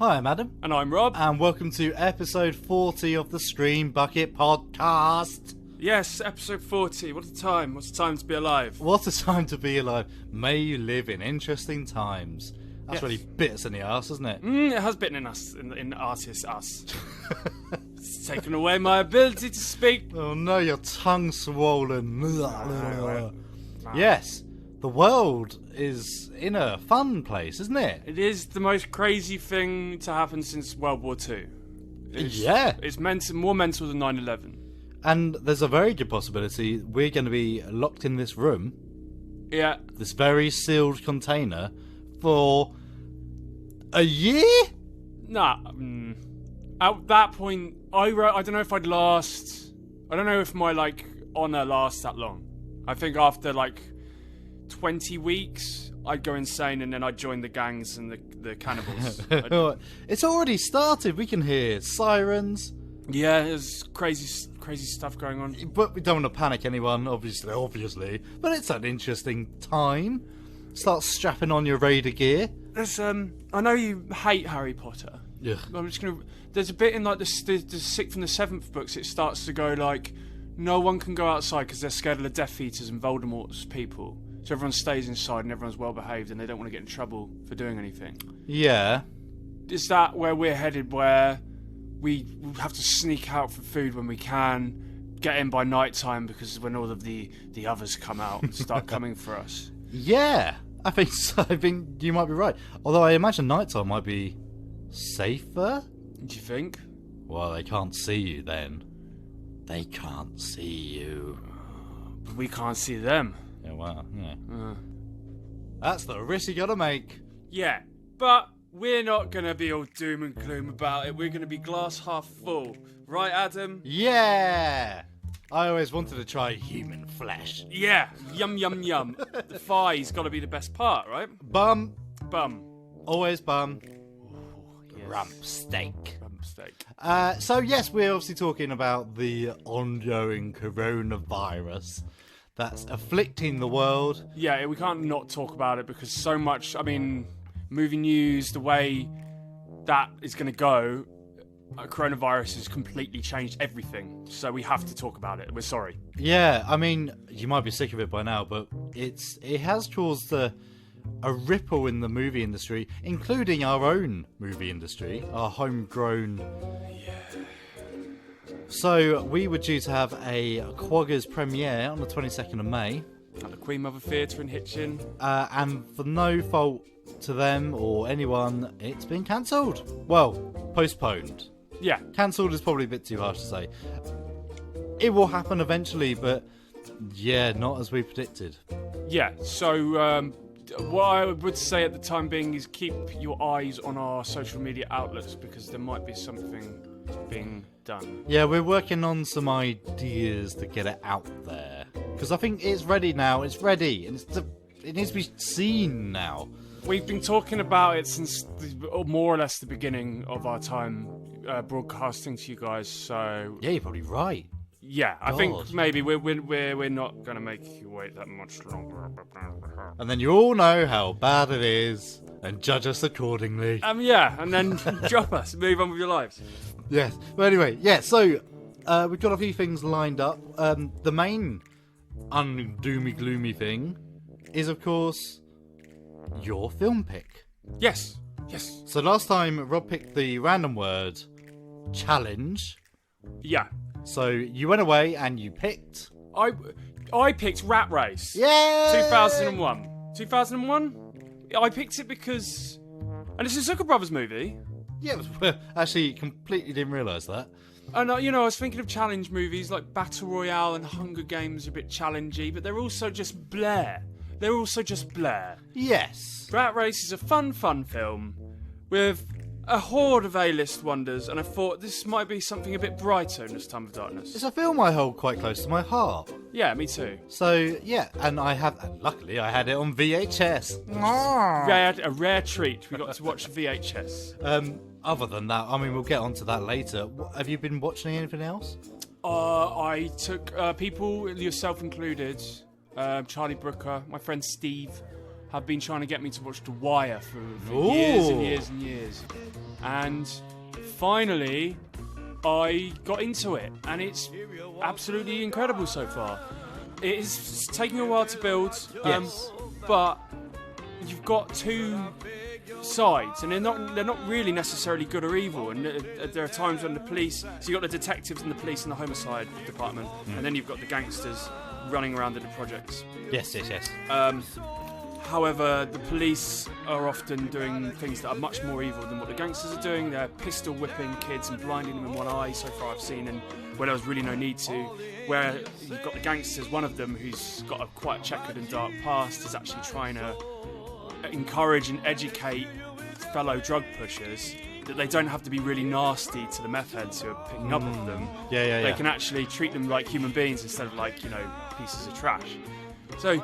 Hi, I'm Adam. And I'm Rob. And welcome to episode 40 of the Stream Bucket Podcast. Yes, episode 40. What a time. What a time to be alive. What a time to be alive. May you live in interesting times. That's really bit us in the arse, isn't it? It has bitten in us, in artist us. It's taken away my ability to speak. Oh no, your tongue's swollen. Yes, the world is in a fun place, isn't it? It is the most crazy thing to happen since World War II. It's more mental than 9/11. And there's a very good possibility we're going to be locked in this room. Yeah. This very sealed container for a year? Nah. At that point, I don't know if I'd last. I don't know if my honour lasts that long. I think after 20 weeks, I'd go insane and then I'd join the gangs and the cannibals. It's already started. We can hear sirens. Yeah, there's crazy stuff going on. But we don't want to panic anyone, obviously. But it's an interesting time. Start strapping on your raider gear. There's I know you hate Harry Potter. Yeah. I'm just gonna. There's a bit in the 6th and the 7th books. It starts to go no one can go outside because they're scared of the Death Eaters and Voldemort's people. So everyone stays inside and everyone's well behaved and they don't want to get in trouble for doing anything. Yeah. Is that where we're headed? Where we have to sneak out for food when we can, get in by night time because when all of the others come out and start coming for us. Yeah, I think so. I think you might be right. Although I imagine nighttime might be safer. Do you think? Well, they can't see you then. They can't see you. But we can't see them. Yeah, well, yeah. That's the risk you gotta make. Yeah, but we're not gonna be all doom and gloom about it. We're gonna be glass half full. Right, Adam? Yeah! I always wanted to try human flesh. Yeah, yum yum yum. The thigh's gotta be the best part, right? Bum. Always bum. Ooh, yes. Rump steak. So yes, we're obviously talking about the ongoing coronavirus that's afflicting the world. Yeah, we can't not talk about it because so much, movie news, the way that is going to go, coronavirus has completely changed everything. So we have to talk about it. We're sorry. Yeah, you might be sick of it by now, but it has caused a ripple in the movie industry, including our own movie industry, our homegrown. Yeah. So we were due to have a Quaggers premiere on the 22nd of May. At the Queen Mother Theatre in Hitchin. And for no fault to them or anyone, it's been cancelled. Well, postponed. Yeah. Cancelled is probably a bit too harsh to say. It will happen eventually, but yeah, not as we predicted. Yeah, so what I would say at the time being is keep your eyes on our social media outlets because there might be something being done. Yeah, we're working on some ideas to get it out there. Because I think it's ready now. It's ready. And it needs to be seen now. We've been talking about it since more or less the beginning of our time broadcasting to you guys. So yeah, you're probably right. Yeah, I think maybe we're not going to make you wait that much longer. And then you all know how bad it is and judge us accordingly. Yeah, and then drop us, move on with your lives. Yes. But anyway, yeah, so we've got a few things lined up. The main undoomy gloomy thing is, of course, your film pick. Yes. So last time Rob picked the random word challenge. Yeah. So you went away and you picked. I picked Rat Race. Yeah. 2001. 2001. I picked it because, and it's a Zucker Brothers movie. Yeah, actually, completely didn't realise that. And I was thinking of challenge movies like Battle Royale and Hunger Games are a bit challengey, but they're also just Blair. Yes. Rat Race is a fun film with a horde of A-list wonders, and I thought this might be something a bit brighter in this time of darkness. It's a film I hold quite close to my heart. Yeah, me too. So, yeah, and luckily I had it on VHS. A rare treat. We got to watch VHS. Other than that, we'll get onto that later. Have you been watching anything else? I took people, yourself included, Charlie Brooker, my friend Steve, have been trying to get me to watch The Wire for years and years and years. And finally, I got into it, and it's absolutely incredible so far. It is taking a while to build, but you've got two sides, and they're not really necessarily good or evil. And there are times when the police, so you've got the detectives and the police in the homicide department, and then you've got the gangsters running around in the projects. Yes. However, the police are often doing things that are much more evil than what the gangsters are doing. They're pistol whipping kids and blinding them in one eye, so far I've seen, and where there was really no need to. Where you've got the gangsters, one of them who's got a quite checkered and dark past, is actually trying to encourage and educate fellow drug pushers that they don't have to be really nasty to the meth heads who are picking up on them. They can actually treat them like human beings instead of like, pieces of trash. So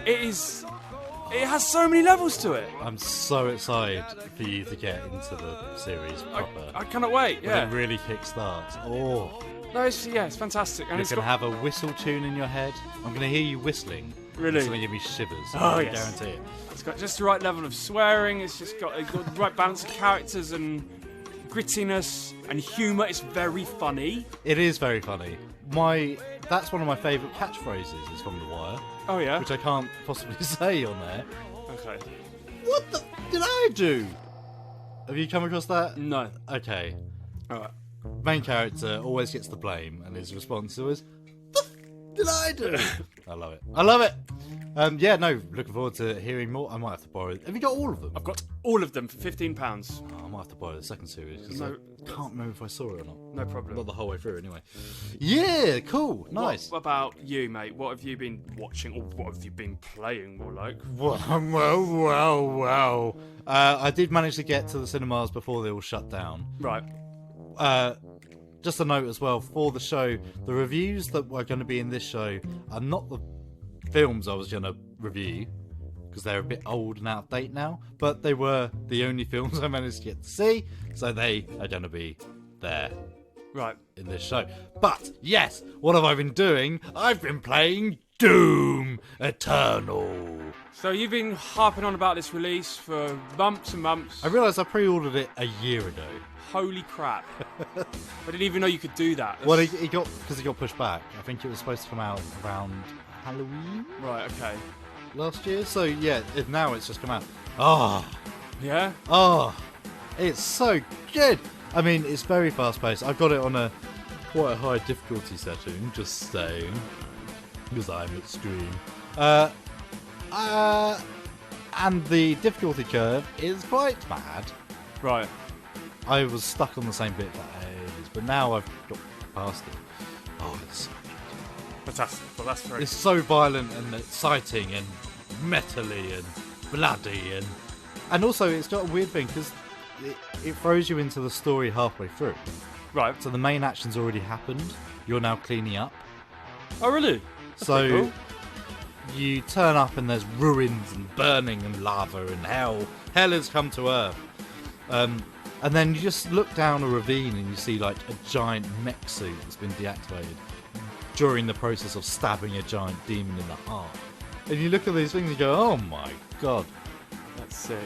it has so many levels to it. I'm so excited for you to get into the series proper. I cannot wait. When it really kickstarts. Oh. No, it's fantastic. And You're going to have a whistle tune in your head. I'm going to hear you whistling. Really? It's going to give me shivers. Oh, I yes. guarantee it. It's got just the right level of swearing. It's got the right balance of characters and grittiness and humour. It's very funny. It is very funny. That's one of my favourite catchphrases is from The Wire. Oh, yeah? Which I can't possibly say on there. Okay. What the did I do? Have you come across that? No. Okay. Alright. Main character always gets the blame, and his response is, "What did I do?" I love it. I love it. Looking forward to hearing more. I might have to borrow. Have you got all of them? I've got all of them for £15. I might have to borrow the second series because No. I can't remember if I saw it or not. No problem. Not the whole way through, anyway. Yeah, cool, nice. What about you, mate? What have you been watching, or what have you been playing, more like? Well. I did manage to get to the cinemas before they all shut down. Right. Just a note as well, for the show, the reviews that were going to be in this show are not the films I was going to review, because they're a bit old and out of date now, but they were the only films I managed to get to see, so they are going to be there. Right. In this show. But, yes, what have I been doing? I've been playing Doom Eternal. So you've been harping on about this release for months and months. I realised I pre-ordered it a year ago. Holy crap. I didn't even know you could do that. Well, it got pushed back. I think it was supposed to come out around Halloween? Right, okay. Last year? So, yeah, now it's just come out. Oh. Yeah? Oh. It's so good. I mean, it's very fast-paced. I've got it on quite a high difficulty setting, just saying. Because I'm extreme. And the difficulty curve is quite bad. Right. I was stuck on the same bit for ages, but now I've got past it. Oh, it's so good. Fantastic. Well, that's very... It's so violent and exciting and metally and bloody and also it's got a weird thing because it throws you into the story halfway through. Right. So the main action's already happened. You're now cleaning up. Oh, really? That's pretty cool. You turn up and there's ruins and burning and lava and hell. Hell has come to Earth. And then you just look down a ravine and you see like a giant mech suit that's been deactivated during the process of stabbing a giant demon in the heart. And you look at these things and you go, oh my god. That's sick.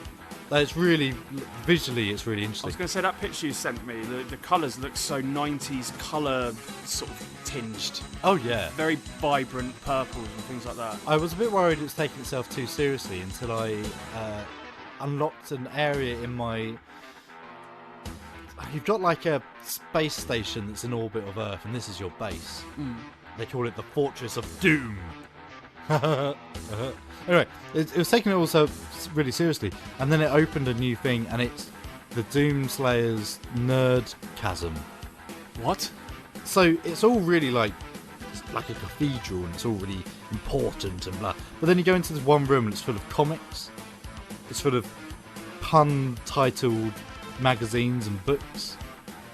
It's really, visually it's really interesting. I was going to say, that picture you sent me, the colours look so 90s colour sort of tinged. Oh yeah. Very vibrant purples and things like that. I was a bit worried it was taking itself too seriously until I unlocked an area in my... You've got like a space station that's in orbit of Earth, and this is your base. They call it the Fortress of Doom. Anyway, it was taking it also really seriously, and then it opened a new thing, and it's the Doomslayer's Nerd Chasm. What? So it's all really like a cathedral, and it's all really important and blah. But then you go into this one room, and it's full of comics. It's full of pun-titled magazines and books.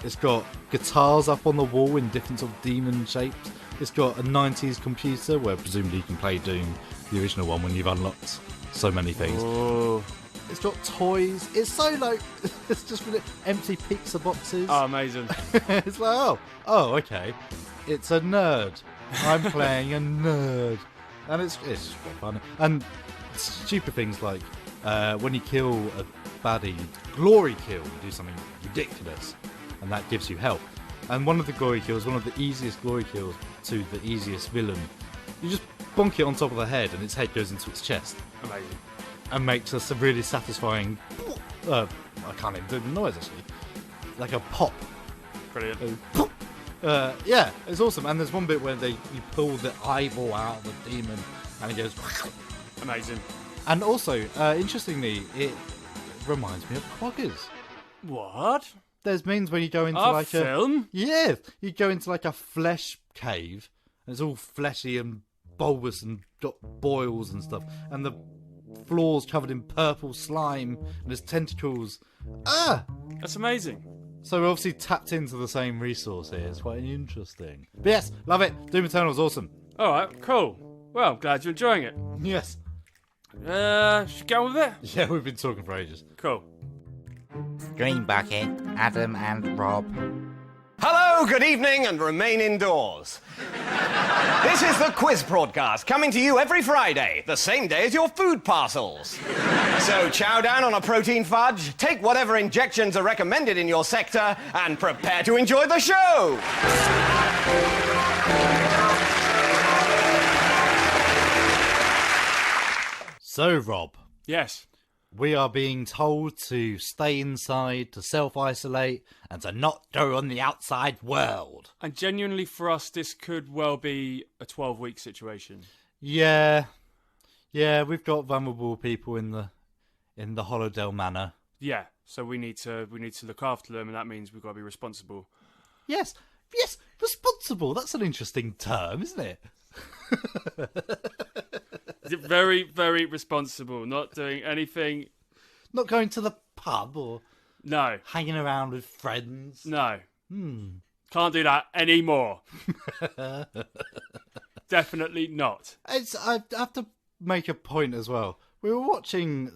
It's got guitars up on the wall in different sort of demon shapes. It's got a 90s computer where presumably you can play Doom, the original one, when you've unlocked so many things. Oh. It's got toys. It's so like it's just really empty pizza boxes. Oh, amazing. It's like oh okay. It's a nerd. I'm playing a nerd, and it's just quite funny. And stupid things like when you kill a baddie, glory kill, you do something ridiculous, and that gives you health. And one of the glory kills, one of the easiest glory kills to the easiest villain, you just bonk it on top of the head, and its head goes into its chest. Amazing. And makes us a really satisfying. I can't even do the noise actually. Like a pop. Brilliant. Yeah, it's awesome. And there's one bit where you pull the eyeball out of the demon, and it goes. Amazing. And also, interestingly, it reminds me of Quaggers. What? There's means when you go into A film? Yeah, you go into like a flesh cave, and it's all fleshy and bulbous and got boils and stuff, and the floor's covered in purple slime, and there's tentacles. That's amazing. So we're obviously tapped into the same resource here. It's quite interesting. But yes, love it. Doom Eternal's awesome. Alright, cool. Well, glad you're enjoying it. Yes. Should we get on with it? Yeah, we've been talking for ages. Cool. Green Bucket, Adam and Rob. Hello, good evening, and remain indoors. This is the quiz broadcast, coming to you every Friday, the same day as your food parcels. So chow down on a protein fudge, take whatever injections are recommended in your sector, and prepare to enjoy the show. So, Rob, Yes. we are being told to stay inside, to self-isolate, and to not go on the outside world. And genuinely for us, this could well be a 12-week situation. Yeah, we've got vulnerable people in the Hollow Manor. Yeah, so we need to look after them, and that means we've got to be responsible. Yes, responsible. That's an interesting term, isn't it? Very, very responsible. Not doing anything. Not going to the pub or No. hanging around with friends. No. Can't do that anymore. Definitely not. I have to make a point as well. We were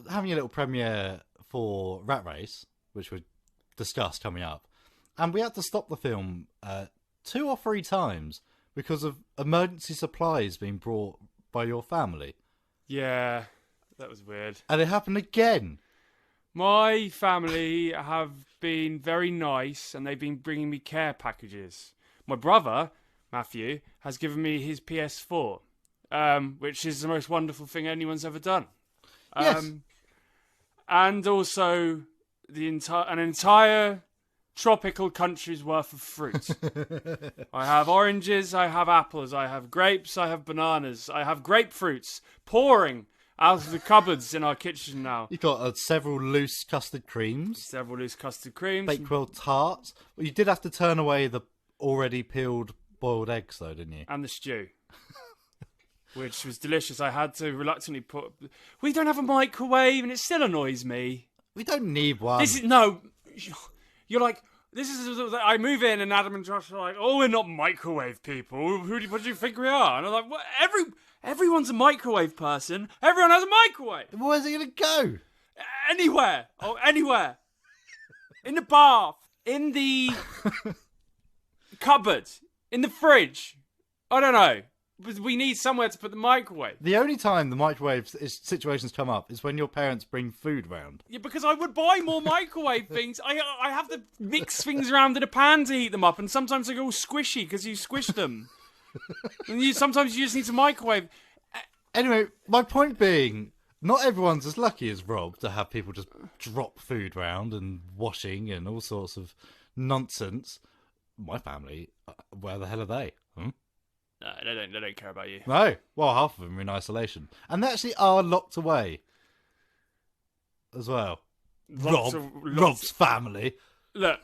having a little premiere for Rat Race, which we discussed coming up, and we had to stop the film 2 or 3 times because of emergency supplies being brought by your family. Yeah, that was weird. And it happened again. My family have been very nice, and they've been bringing me care packages. My brother, Matthew, has given me his PS4, which is the most wonderful thing anyone's ever done. Yes. And also an entire tropical country's worth of fruit. I have oranges, I have apples, I have grapes, I have bananas, I have grapefruits pouring out of the cupboards in our kitchen now. You've got several loose custard creams, Several loose custard creams. Bakewell tarts. Well, you did have to turn away the already peeled boiled eggs, though, didn't you? And the stew. Which was delicious. I had to reluctantly put... We don't have a microwave, and it still annoys me. We don't need one. This is... No. You're like... This is... I move in, and Adam and Josh are like, oh, we're not microwave people. What do you think we are? And I'm like, what? Everyone's a microwave person. Everyone has a microwave. Where's it going to go? Anywhere. Oh, anywhere. In the bath. In the cupboard. In the fridge. I don't know. But we need somewhere to put the microwave. The only time the microwave situations come up is when your parents bring food round. Yeah, because I would buy more microwave things. I have to mix things around in a pan to heat them up, and sometimes they go all squishy because you squish them. And sometimes you just need to microwave. Anyway, my point being, not everyone's as lucky as Rob to have people just drop food round and washing and all sorts of nonsense. My family, where the hell are they? No, they don't care about you. No. Well, half of them are in isolation. And they actually are locked away as well. Rob's family. Look,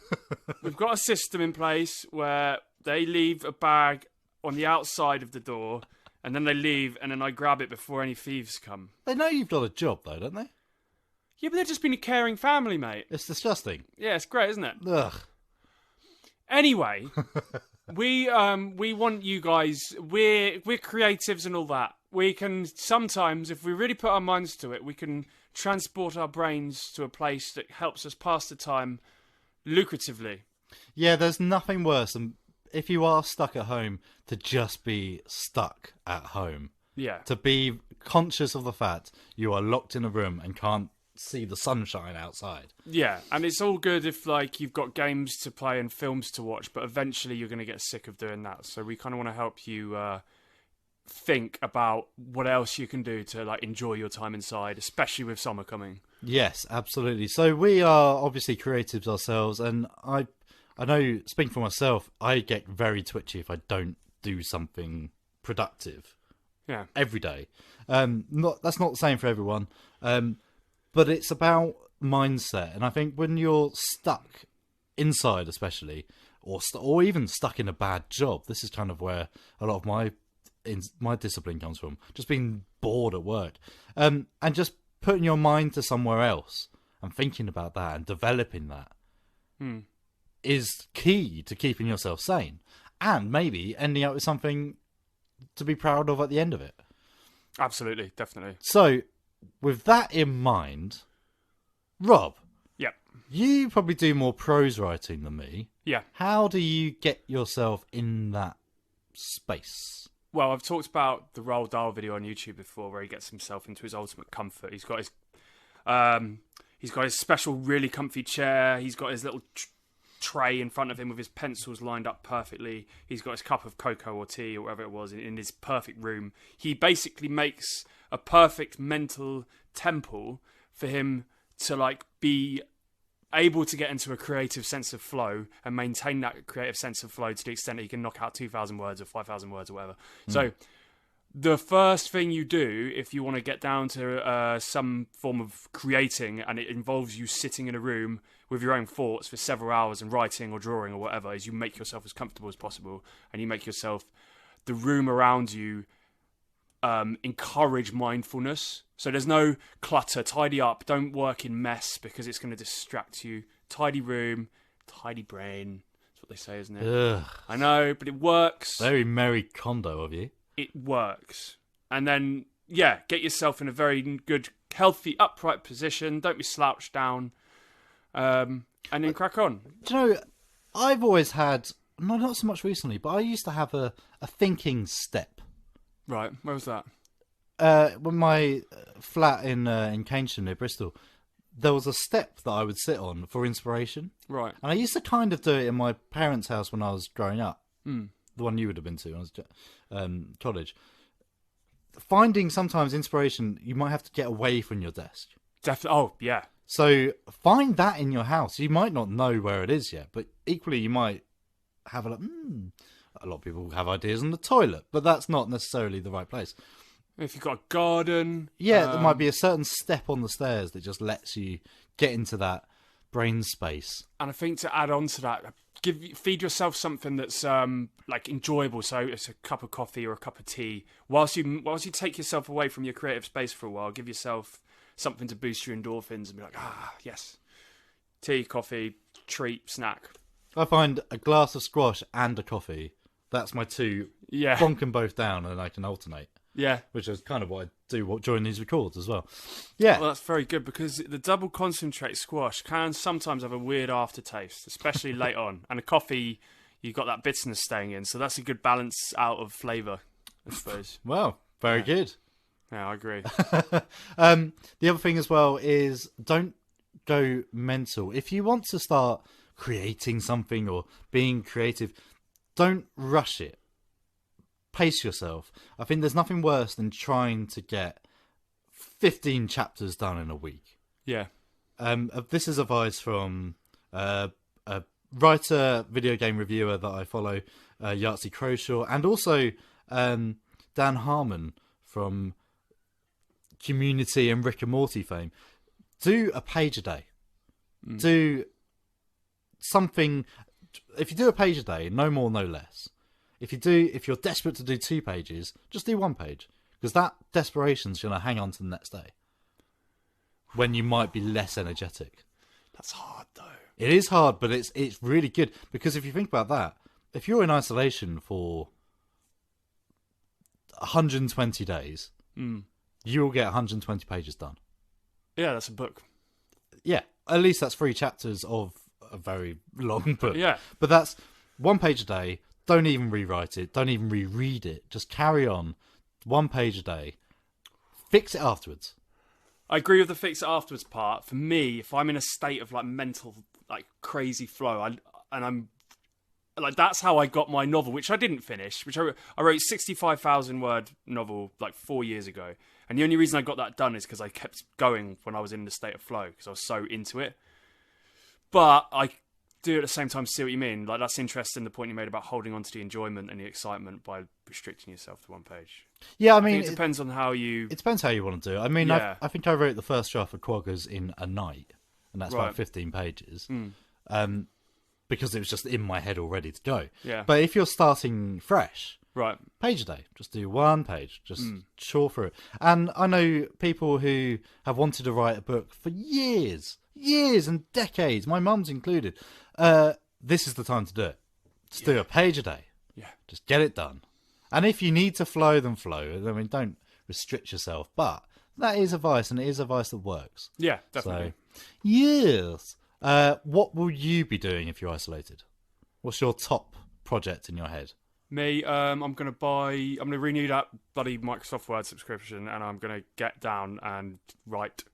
we've got a system in place where they leave a bag on the outside of the door, and then they leave, and then I grab it before any thieves come. They know you've got a job, though, don't they? Yeah, but they've just been a caring family, mate. It's disgusting. Yeah, it's great, isn't it? Ugh. Anyway, we want you guys. We're creatives and all that. We can sometimes, if we really put our minds to it, we can transport our brains to a place that helps us pass the time lucratively. Yeah, there's nothing worse than if you are stuck at home to just be stuck at home. Yeah. To be conscious of the fact you are locked in a room and can't see the sunshine outside. Yeah, and it's all good if like you've got games to play and films to watch, but eventually you're going to get sick of doing that. So we kind of want to help you think about what else you can do to like enjoy your time inside, especially with summer coming. Yes, absolutely. So we are obviously creatives ourselves, and I know, speaking for myself, I get very twitchy if I don't do something productive. Yeah. Every day. That's not the same for everyone. But it's about mindset, and I think when you're stuck inside, especially, or even stuck in a bad job, this is kind of where a lot of my discipline comes from. Just being bored at work, and just putting your mind to somewhere else and thinking about that and developing that is key to keeping yourself sane, and maybe ending up with something to be proud of at the end of it. Absolutely, definitely. So, with that in mind, Rob, Yep. you probably do more prose writing than me. Yeah. How do you get yourself in that space? Well, I've talked about the Roald Dahl video on YouTube before, where he gets himself into his ultimate comfort. He's got his special, really comfy chair. He's got his little tray in front of him with his pencils lined up perfectly. He's got his cup of cocoa or tea or whatever it was in his perfect room. He basically makes a perfect mental temple for him to like be able to get into a creative sense of flow and maintain that creative sense of flow to the extent that he can knock out 2,000 words or 5,000 words or whatever. So the first thing you do if you want to get down to some form of creating, and it involves you sitting in a room with your own thoughts for several hours and writing or drawing or whatever, is you make yourself as comfortable as possible, and you make yourself, the room around you, encourage mindfulness. So there's no clutter. Tidy up. Don't work in mess because it's going to distract you. Tidy room, tidy brain. That's what they say, isn't it? Ugh. I know, but it works. Very Mary Kondo of you. It works. And then, yeah, get yourself in a very good, healthy, upright position. Don't be slouched down. And then crack on. Do you know, I've always had, not so much recently, but I used to have a thinking step. Right, where was that? When my flat in Keynsham near Bristol, there was a step that I would sit on for inspiration. Right. And I used to kind of do it in my parents' house when I was growing up. The one you would have been to when I was college. Finding sometimes inspiration, you might have to get away from your desk. Definitely. Oh, yeah. So find that in your house. You might not know where it is yet, but equally you might have a lot of people have ideas on the toilet, but that's not necessarily the right place. If you've got a garden. Yeah, there might be a certain step on the stairs that just lets you get into that brain space. And I think to add on to that, feed yourself something that's like enjoyable. So it's a cup of coffee or a cup of tea. Whilst you take yourself away from your creative space for a while, give yourself something to boost your endorphins and be like, yes, tea, coffee, treat, snack. I find a glass of squash and a coffee. That's my two. Yeah. Bonk them both down and I can alternate. Yeah. Which is kind of what I do during these records as well. Yeah. Well, that's very good because the double concentrate squash can sometimes have a weird aftertaste, especially late on. And a coffee, you've got that bitterness staying in. So that's a good balance out of flavour, I suppose. Well, very good. Yeah, I agree. The other thing as well is don't go mental. If you want to start creating something or being creative, don't rush it. Pace yourself. I think there's nothing worse than trying to get 15 chapters done in a week. Yeah. This is advice from a writer, video game reviewer that I follow, Yahtzee Croshaw, and also Dan Harmon from Community and Rick and Morty fame. Do a page a day. Do something. If you do a page a day, no more, no less. If you're desperate to do 2 pages, just do 1 page, because that desperation's going to hang on to the next day when you might be less energetic. That's hard though. It is hard, but it's really good, because if you think about that, if you're in isolation for 120 days, you will get 120 pages done. Yeah, that's a book. Yeah, at least that's 3 chapters of a very long book. Yeah. But that's 1 page a day. Don't even rewrite it. Don't even reread it. Just carry on. 1 page a day. fix it afterwards. I agree with the fix it afterwards part. For me, if I'm in a state of like mental, like crazy flow, I'm like, that's how I got my novel, which I didn't finish. Which I wrote 65,000 word novel like 4 years ago, and the only reason I got that done is because I kept going when I was in the state of flow because I was so into it. But I do at the same time see what you mean. Like, that's interesting, the point you made about holding on to the enjoyment and the excitement by restricting yourself to one page. Yeah, I mean, it depends on how you. It depends how you want to do it. I mean, Yeah. I think I wrote the first draft of Quaggers in a night, and that's Right. about 15 pages. Because it was just in my head all ready to go. Yeah. But if you're starting fresh, Right. page a day, just do one page, just chaw through it. And I know people who have wanted to write a book for years and decades, my mum's included. This is the time to do it. Just do a page a day. Yeah. Just get it done. And if you need to flow, then flow. I mean, don't restrict yourself. But that is advice, and it is advice that works. Yeah, definitely. So, yes. What will you be doing if you're isolated? What's your top project in your head? Me, I'm gonna renew that bloody Microsoft Word subscription, and I'm gonna get down and write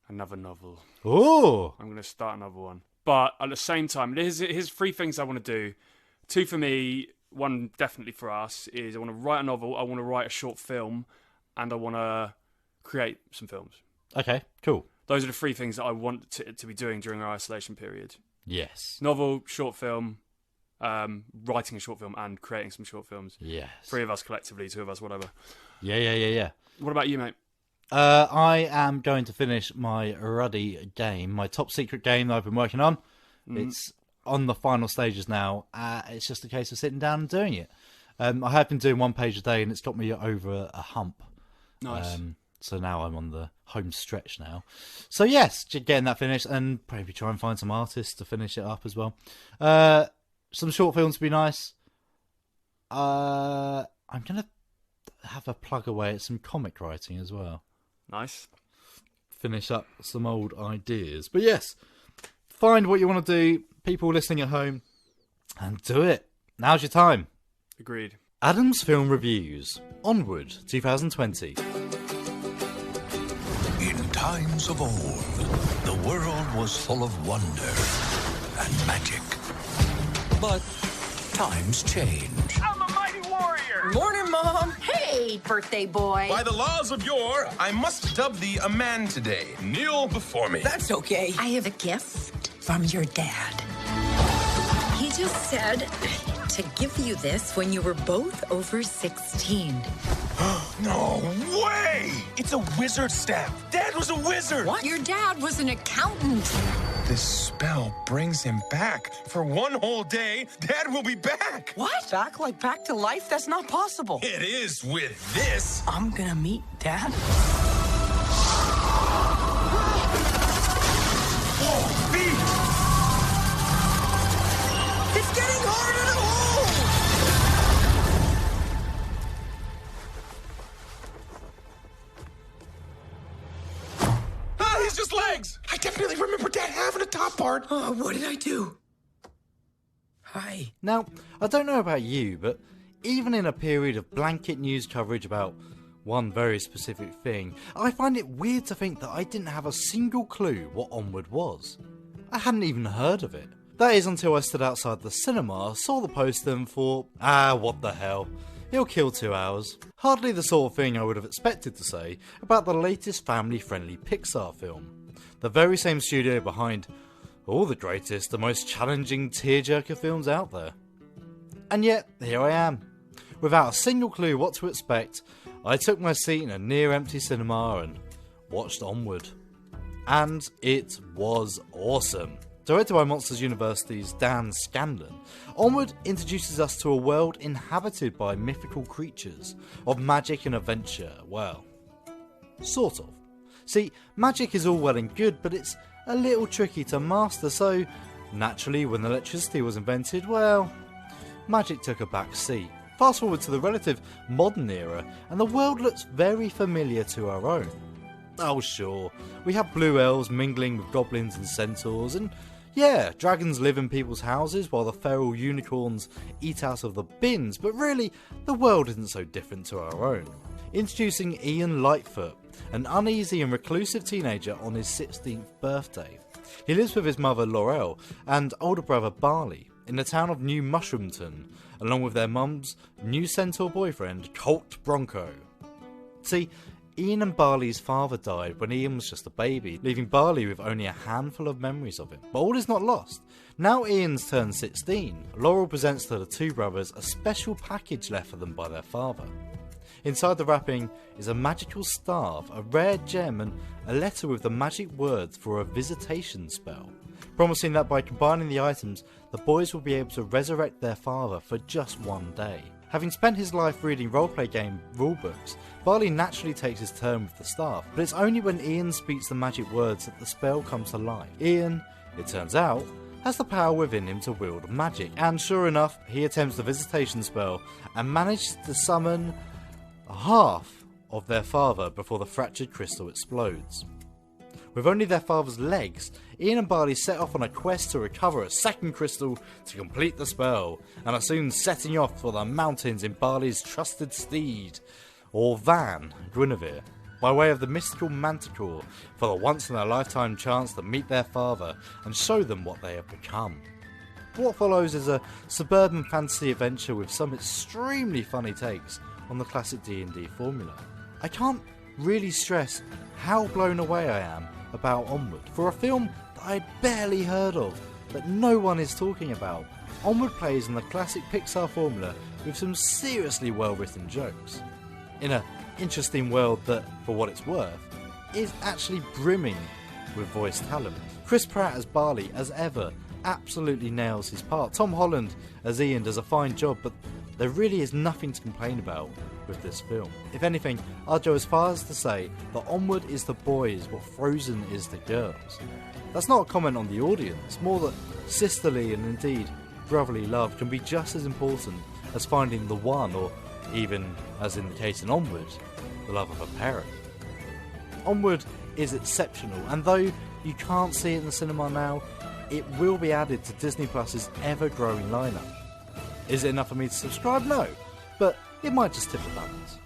another novel. Oh, I'm gonna start another one. But at the same time, here's 3 things I want to do. 2 for me, 1 definitely for us, is I want to write a novel, I want to write a short film, and I want to create some films. okay, cool. Those are the 3 things that I want to be doing during our isolation period. Yes. Novel, short film, writing a short film, and creating some short films. Yes. 3 of us collectively, 2 of us, whatever. Yeah. What about you, mate? I am going to finish my Ruddy game, my top secret game that I've been working on. It's on the final stages now. It's just a case of sitting down and doing it. I have been doing 1 page a day, and it's got me over a hump. Nice. So now I'm on the home stretch now. So yes, getting that finished, and probably try and find some artists to finish it up as well. Some short films would be nice. I'm going to have a plug away at some comic writing as well. Nice. Finish up some old ideas. But yes, find what you want to do, people listening at home, and do it. Now's your time. Agreed. Adam's Film Reviews. Onward, 2020. In times of old, the world was full of wonder and magic. But times change. I'm a mighty warrior. Morning, Mom. Hey, birthday boy. By the laws of yore, I must dub thee a man today. Kneel before me. That's okay. I have a gift from your dad. He just said to give you this when you were both over 16. No way! It's a wizard staff. Dad was a wizard. What? Your dad was an accountant. This spell brings him back. For 1 whole day, Dad will be back. What? Back to life? That's not possible. It is with this. I'm gonna meet Dad. Whoa, beat! It's getting harder to hold. Ah, he's just legs. I definitely remember Dad having a top part. Oh, what did I do? Hi. Now, I don't know about you, but even in a period of blanket news coverage about one very specific thing, I find it weird to think that I didn't have a single clue what Onward was. I hadn't even heard of it. That is until I stood outside the cinema, saw the poster and thought, what the hell. It'll kill 2 hours. Hardly the sort of thing I would have expected to say about the latest family-friendly Pixar film. The very same studio behind all the greatest, the most challenging tearjerker films out there. And yet, here I am. Without a single clue what to expect, I took my seat in a near-empty cinema and watched Onward. And it was awesome. Directed by Monsters University's Dan Scanlon, Onward introduces us to a world inhabited by mythical creatures of magic and adventure. Well, sort of. See, magic is all well and good, but it's a little tricky to master, so naturally when electricity was invented, well, magic took a back seat. Fast forward to the relative modern era, and the world looks very familiar to our own. Oh sure, we have blue elves mingling with goblins and centaurs, and yeah, dragons live in people's houses while the feral unicorns eat out of the bins, but really, the world isn't so different to our own. introducing Ian Lightfoot, an uneasy and reclusive teenager on his 16th birthday. He lives with his mother Laurel and older brother Barley in the town of New Mushroomton, along with their mum's new centaur boyfriend, Colt Bronco. See, Ian and Barley's father died when Ian was just a baby, leaving Barley with only a handful of memories of him. But all is not lost. Now Ian's turned 16, Laurel presents to the two brothers a special package left for them by their father. Inside the wrapping is a magical staff, a rare gem, and a letter with the magic words for a visitation spell, promising that by combining the items, the boys will be able to resurrect their father for just one day. Having spent his life reading roleplay game rulebooks, Barley naturally takes his turn with the staff, but it's only when Ian speaks the magic words that the spell comes to life. Ian, it turns out, has the power within him to wield magic, and sure enough, he attempts the visitation spell and manages to summon half of their father before the fractured crystal explodes. With only their father's legs, Ian and Barley set off on a quest to recover a second crystal to complete the spell, and are soon setting off for the mountains in Barley's trusted steed, or van, Guinevere, by way of the mystical Manticore, for the once-in-a-lifetime chance to meet their father and show them what they have become. What follows is a suburban fantasy adventure with some extremely funny takes on the classic D&D formula. I can't really stress how blown away I am about Onward. For a film that I barely heard of, that no one is talking about, Onward plays in the classic Pixar formula with some seriously well-written jokes. In an interesting world that, for what it's worth, is actually brimming with voice talent. Chris Pratt as Barley, as ever, absolutely nails his part. Tom Holland as Ian does a fine job, but there really is nothing to complain about with this film. If anything, I'd go as far as to say that Onward is the boys what Frozen is the girls. That's not a comment on the audience, more that sisterly and indeed brotherly love can be just as important as finding the one, or even, as in the case in Onward, the love of a parent. Onward is exceptional, and though you can't see it in the cinema now, it will be added to Disney Plus's ever-growing lineup. Is it enough for me to subscribe? No, but it might just tip the balance.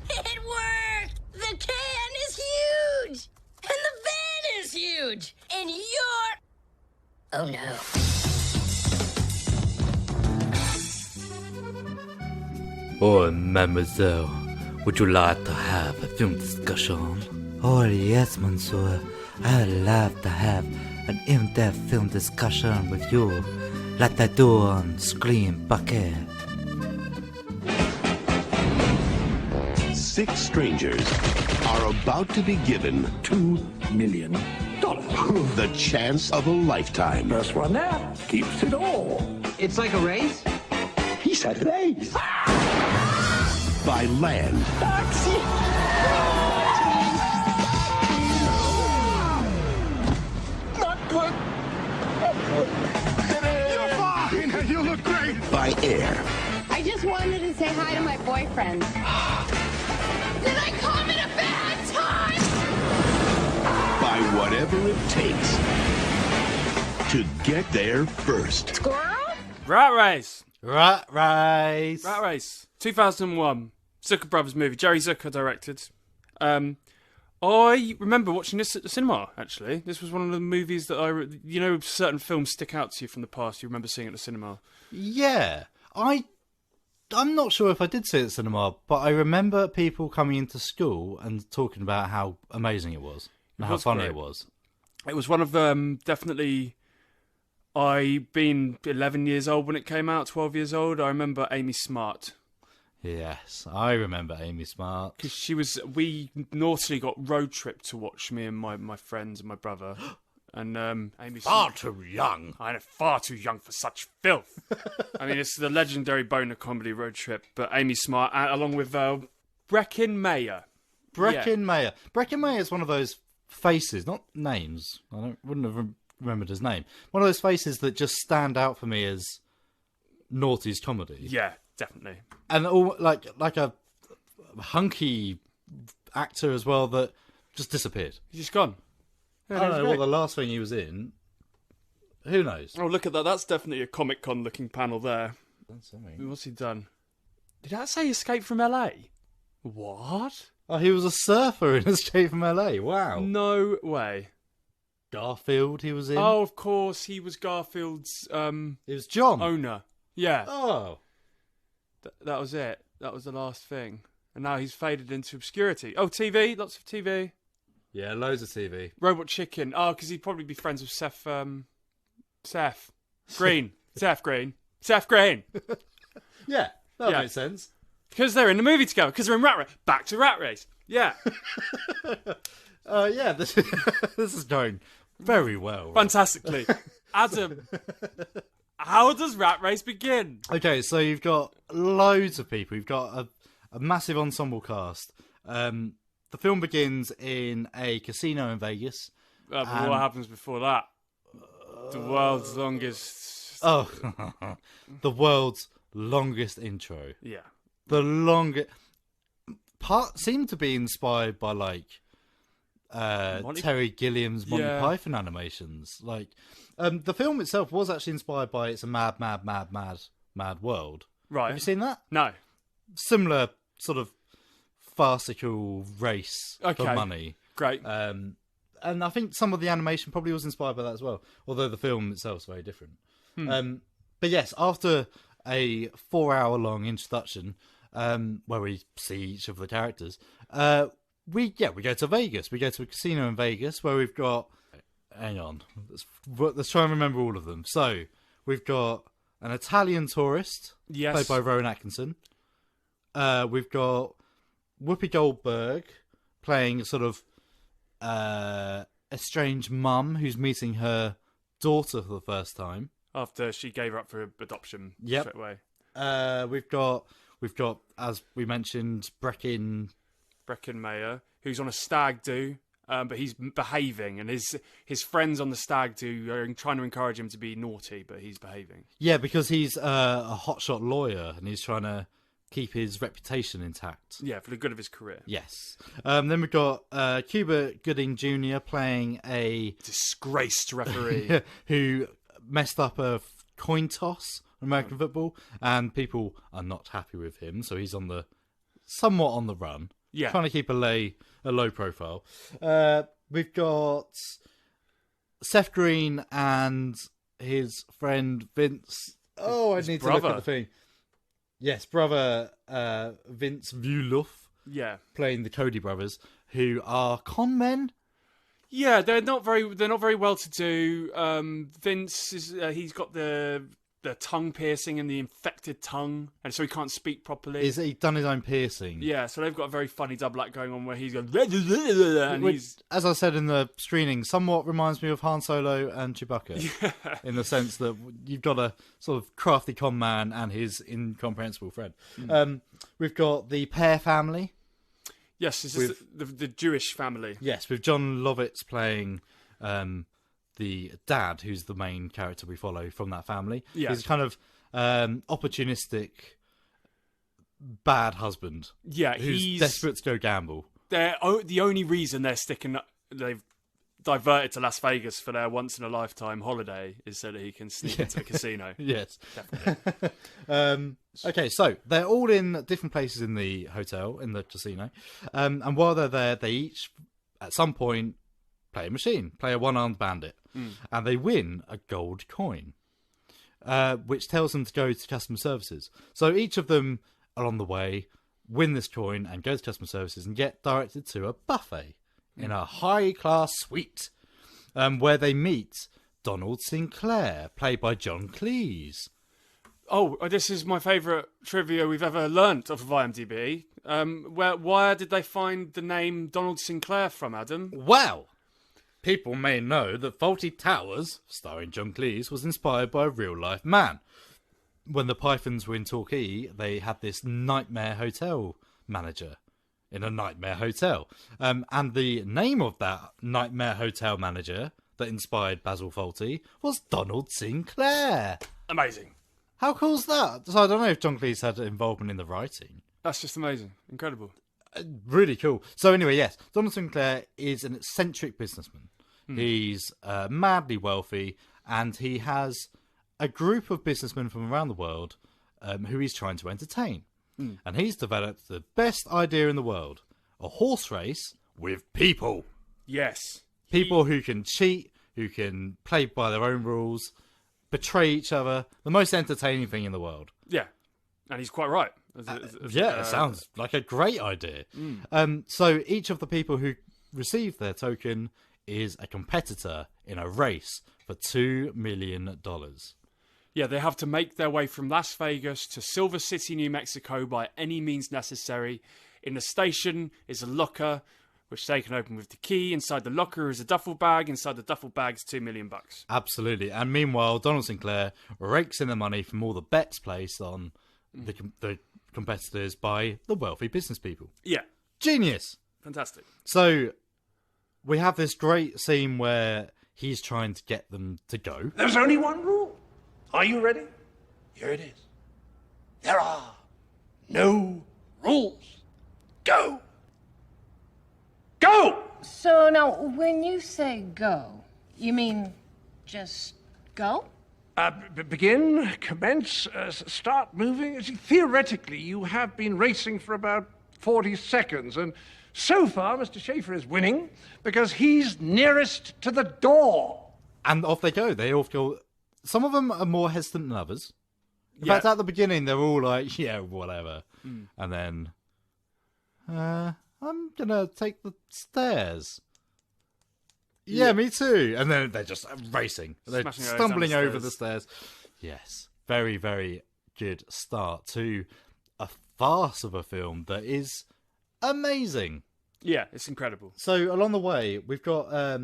It worked! The can is huge! And the van is huge! And you're... Oh no. Oh, mademoiselle, would you like to have a film discussion? Oh, yes, monsieur. I'd love to have an in-depth film discussion with you, like I do on Screen Bucket. 6 strangers are about to be given $2 million. The chance of a lifetime. First one there keeps it all. It's like a race? He said race. By land. Taxi! Not good. You're fine. You look great. By air. I just wanted to say hi to my boyfriend. Did I come at a bad time? By whatever it takes to get there first. Squirrel? Rat Race. Rat Race. Rat Race. 2001. Zucker Brothers movie. Jerry Zucker directed. I remember watching this at the cinema, actually. This was one of the movies that certain films stick out to you from the past. You remember seeing at the cinema. Yeah. I'm not sure if I did see it at the cinema, but I remember people coming into school and talking about how amazing it was. And how funny it was. It was one of definitely... I'd been 11 years old when it came out, 12 years old. I remember Amy Smart. Yes, I remember Amy Smart. Because we naughtily got road trip to watch, me and my friends and my brother. And Amy Far Smart, too young. I know, far too young for such filth. I mean, it's the legendary Boner comedy road trip. But Amy Smart, along with Breckin Mayer. Breckin Mayer. Breckin Mayer is one of those faces, not names. Wouldn't have remembered his name. One of those faces that just stand out for me as noughties comedy. Yeah, definitely. And all like a hunky actor as well that just disappeared. He's just gone. I don't know what the last thing he was in. who knows? Oh, look at that. That's definitely a Comic-Con looking panel there. That's something. What's he done? Did that say Escape from LA? What? Oh, he was a surfer in Escape from LA. Wow. No way. Garfield, he was in. Oh, of course, he was Garfield's it was John. owner. Yeah. Oh. That was it. That was the last thing. And now he's faded into obscurity. Oh, TV. Lots of TV. Yeah, loads of TV. Robot Chicken. Oh, because he'd probably be friends with Seth Green. Seth Green. Seth Green. Yeah, that makes sense. Because they're in the movie together. Because they're in Rat Race. Back to Rat Race. Yeah. Yeah, this is going very well. Fantastically. Adam, how does Rat Race begin? Okay, so you've got loads of people. You've got a massive ensemble cast. The film begins in a casino in Vegas. But what happens before that? The world's longest... Oh, the world's longest intro. Yeah. The longest... Part seemed to be inspired by, like, Terry Gilliam's Monty Python animations. Like, the film itself was actually inspired by It's a Mad, Mad, Mad, Mad, Mad World. Right. Have you seen that? No. Similar sort of farcical race for money. Great. And I think some of the animation probably was inspired by that as well, although the film itself is very different. But yes, after a 4-hour-long introduction, where we see each of the characters, we go to Vegas. We go to a casino in Vegas where we've got... Hang on. Let's try and remember all of them. So, we've got an Italian tourist, played by Rowan Atkinson. We've got Whoopi Goldberg playing sort of estranged mum who's meeting her daughter for the first time. After she gave her up for adoption straight away. We've got, as we mentioned, Breckin Mayer, who's on a stag do, but he's behaving, and his friends on the stag do are trying to encourage him to be naughty, but he's behaving. Yeah, because he's a hotshot lawyer, and he's trying to keep his reputation intact. Yeah, for the good of his career. Yes. Then we've got Cuba Gooding Jr. playing a... disgraced referee. who messed up a coin toss in American football, and people are not happy with him, so he's somewhat on the run. Yeah. Trying to keep a low profile. We've got Seth Green and his friend Vince. Oh, I need to look at the thing. Yes, brother Vince Vuloff. Yeah. Playing the Cody brothers, who are con men. Yeah, they're not very well to do. Vince is he's got the tongue piercing and the infected tongue, and so he can't speak properly. He's done his own piercing. Yeah, so they've got a very funny double act going on where he's going, and he's, as I said in the screening, somewhat reminds me of Han Solo and Chewbacca, in the sense that you've got a sort of crafty con man and his incomprehensible friend. We've got the Pear family. Yes, this is the Jewish family. Yes, with John Lovitz playing the dad, who's the main character we follow from that family. Yeah. He's a kind of opportunistic, bad husband. Yeah, who's desperate to go gamble. The only reason they've diverted to Las Vegas for their once-in-a-lifetime holiday is so that he can sneak into the casino. Yes. Definitely. Okay, so they're all in different places in the hotel, in the casino. And while they're there, they each, at some point, play a one-armed bandit. And they win a gold coin, which tells them to go to customer services. So each of them, along the way, win this coin and go to customer services and get directed to a buffet in a high-class suite, where they meet Donald Sinclair, played by John Cleese. Oh, this is my favourite trivia we've ever learnt off of IMDb. Where did they find the name Donald Sinclair from, Adam? Well, people may know that Fawlty Towers, starring John Cleese, was inspired by a real-life man. When the Pythons were in Torquay, they had this nightmare hotel manager in a nightmare hotel. And the name of that nightmare hotel manager that inspired Basil Fawlty was Donald Sinclair. Amazing. How cool's that? So I don't know if John Cleese had involvement in the writing. That's just amazing. Incredible. Really cool. So anyway, yes, Donald Sinclair is an eccentric businessman. He's madly wealthy, and he has a group of businessmen from around the world who he's trying to entertain. And he's developed the best idea in the world. A horse race with people. Yes. People who can cheat, who can play by their own rules, betray each other. The most entertaining thing in the world. Yeah. And he's quite right. It sounds like a great idea. So each of the people who receive their token is a competitor in a race for $2 million. Yeah, they have to make their way from Las Vegas to Silver City, New Mexico by any means necessary. In the station is a locker, which they can open with the key. Inside the locker is a duffel bag. Inside the duffel bag is $2 million. Absolutely. And meanwhile, Donald Sinclair rakes in the money from all the bets placed on the competitors by the wealthy business people. Yeah. Genius. Fantastic. So we have this great scene where he's trying to get them to go. There's only one rule. Are you ready? Here it is. There are no rules. Go! Go! So now, when you say go, you mean just go? Begin, commence, start moving. See, theoretically, you have been racing for about 40 seconds, and so far, Mr. Schaefer is winning because he's nearest to the door. And off they go. They all go. Some of them are more hesitant than others. In fact, at the beginning, they're all like, yeah, whatever. And then, I'm going to take the stairs. Yeah, me too. And then they're just racing. They're stumbling over the stairs. Yes. Very, very good start to a farce of a film that is amazing. Yeah, it's incredible. So, along the way, we've got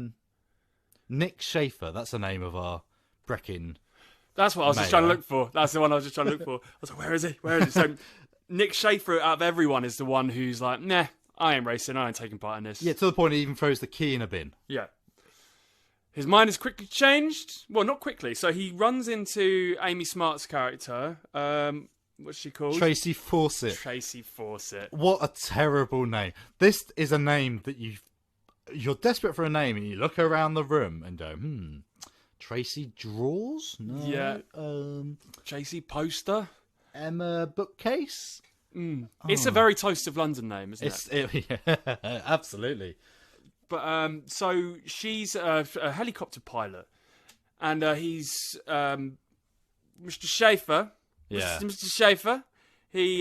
Nick Schaefer. That's the name of our Breckin. That's what I was just trying to look for. That's the one I was just trying to look for. I was like, where is he? Where is he? So, Nick Schaefer, out of everyone, is the one who's like, nah, I ain't racing. I ain't taking part in this. Yeah, to the point he even throws the key in a bin. Yeah. His mind is quickly changed. Well, not quickly. So he runs into Amy Smart's character. What's she called? Tracy Fawcett. Tracy Fawcett. What a terrible name. This is a name that you're desperate for a name and you look around the room and go, Tracy Drawers? No. Yeah. Tracy Poster? Emma Bookcase? It's a very Toast of London name, isn't it? Yeah, absolutely. But so she's a helicopter pilot, and he's Mr. Schaefer. Yeah, Mr. Schaefer. He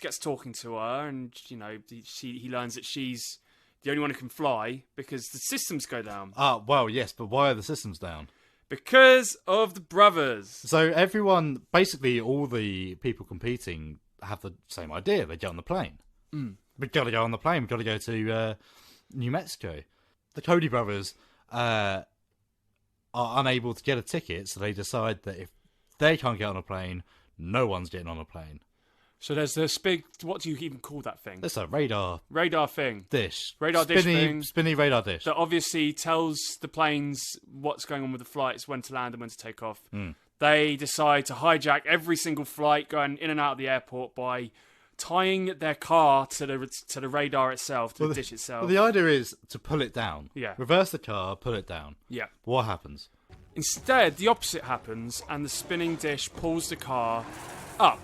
gets talking to her, and he learns that she's the only one who can fly because the systems go down. Well, yes, but why are the systems down? Because of the brothers. So everyone, basically all the people competing have the same idea. They get on the plane. We've got to go on the plane. We've got to go to New Mexico. The Cody brothers are unable to get a ticket, so they decide that if they can't get on a plane, no one's getting on a plane. So there's this big, what do you even call that thing? It's a radar thing. Dish. Dish thing. Spinny radar dish. That obviously tells the planes what's going on with the flights, when to land and when to take off. They decide to hijack every single flight going in and out of the airport by tying their car to the radar itself, to the dish itself. Well, the idea is to pull it down. Yeah. Reverse the car, pull it down. Yeah. What happens? Instead, the opposite happens, and the spinning dish pulls the car up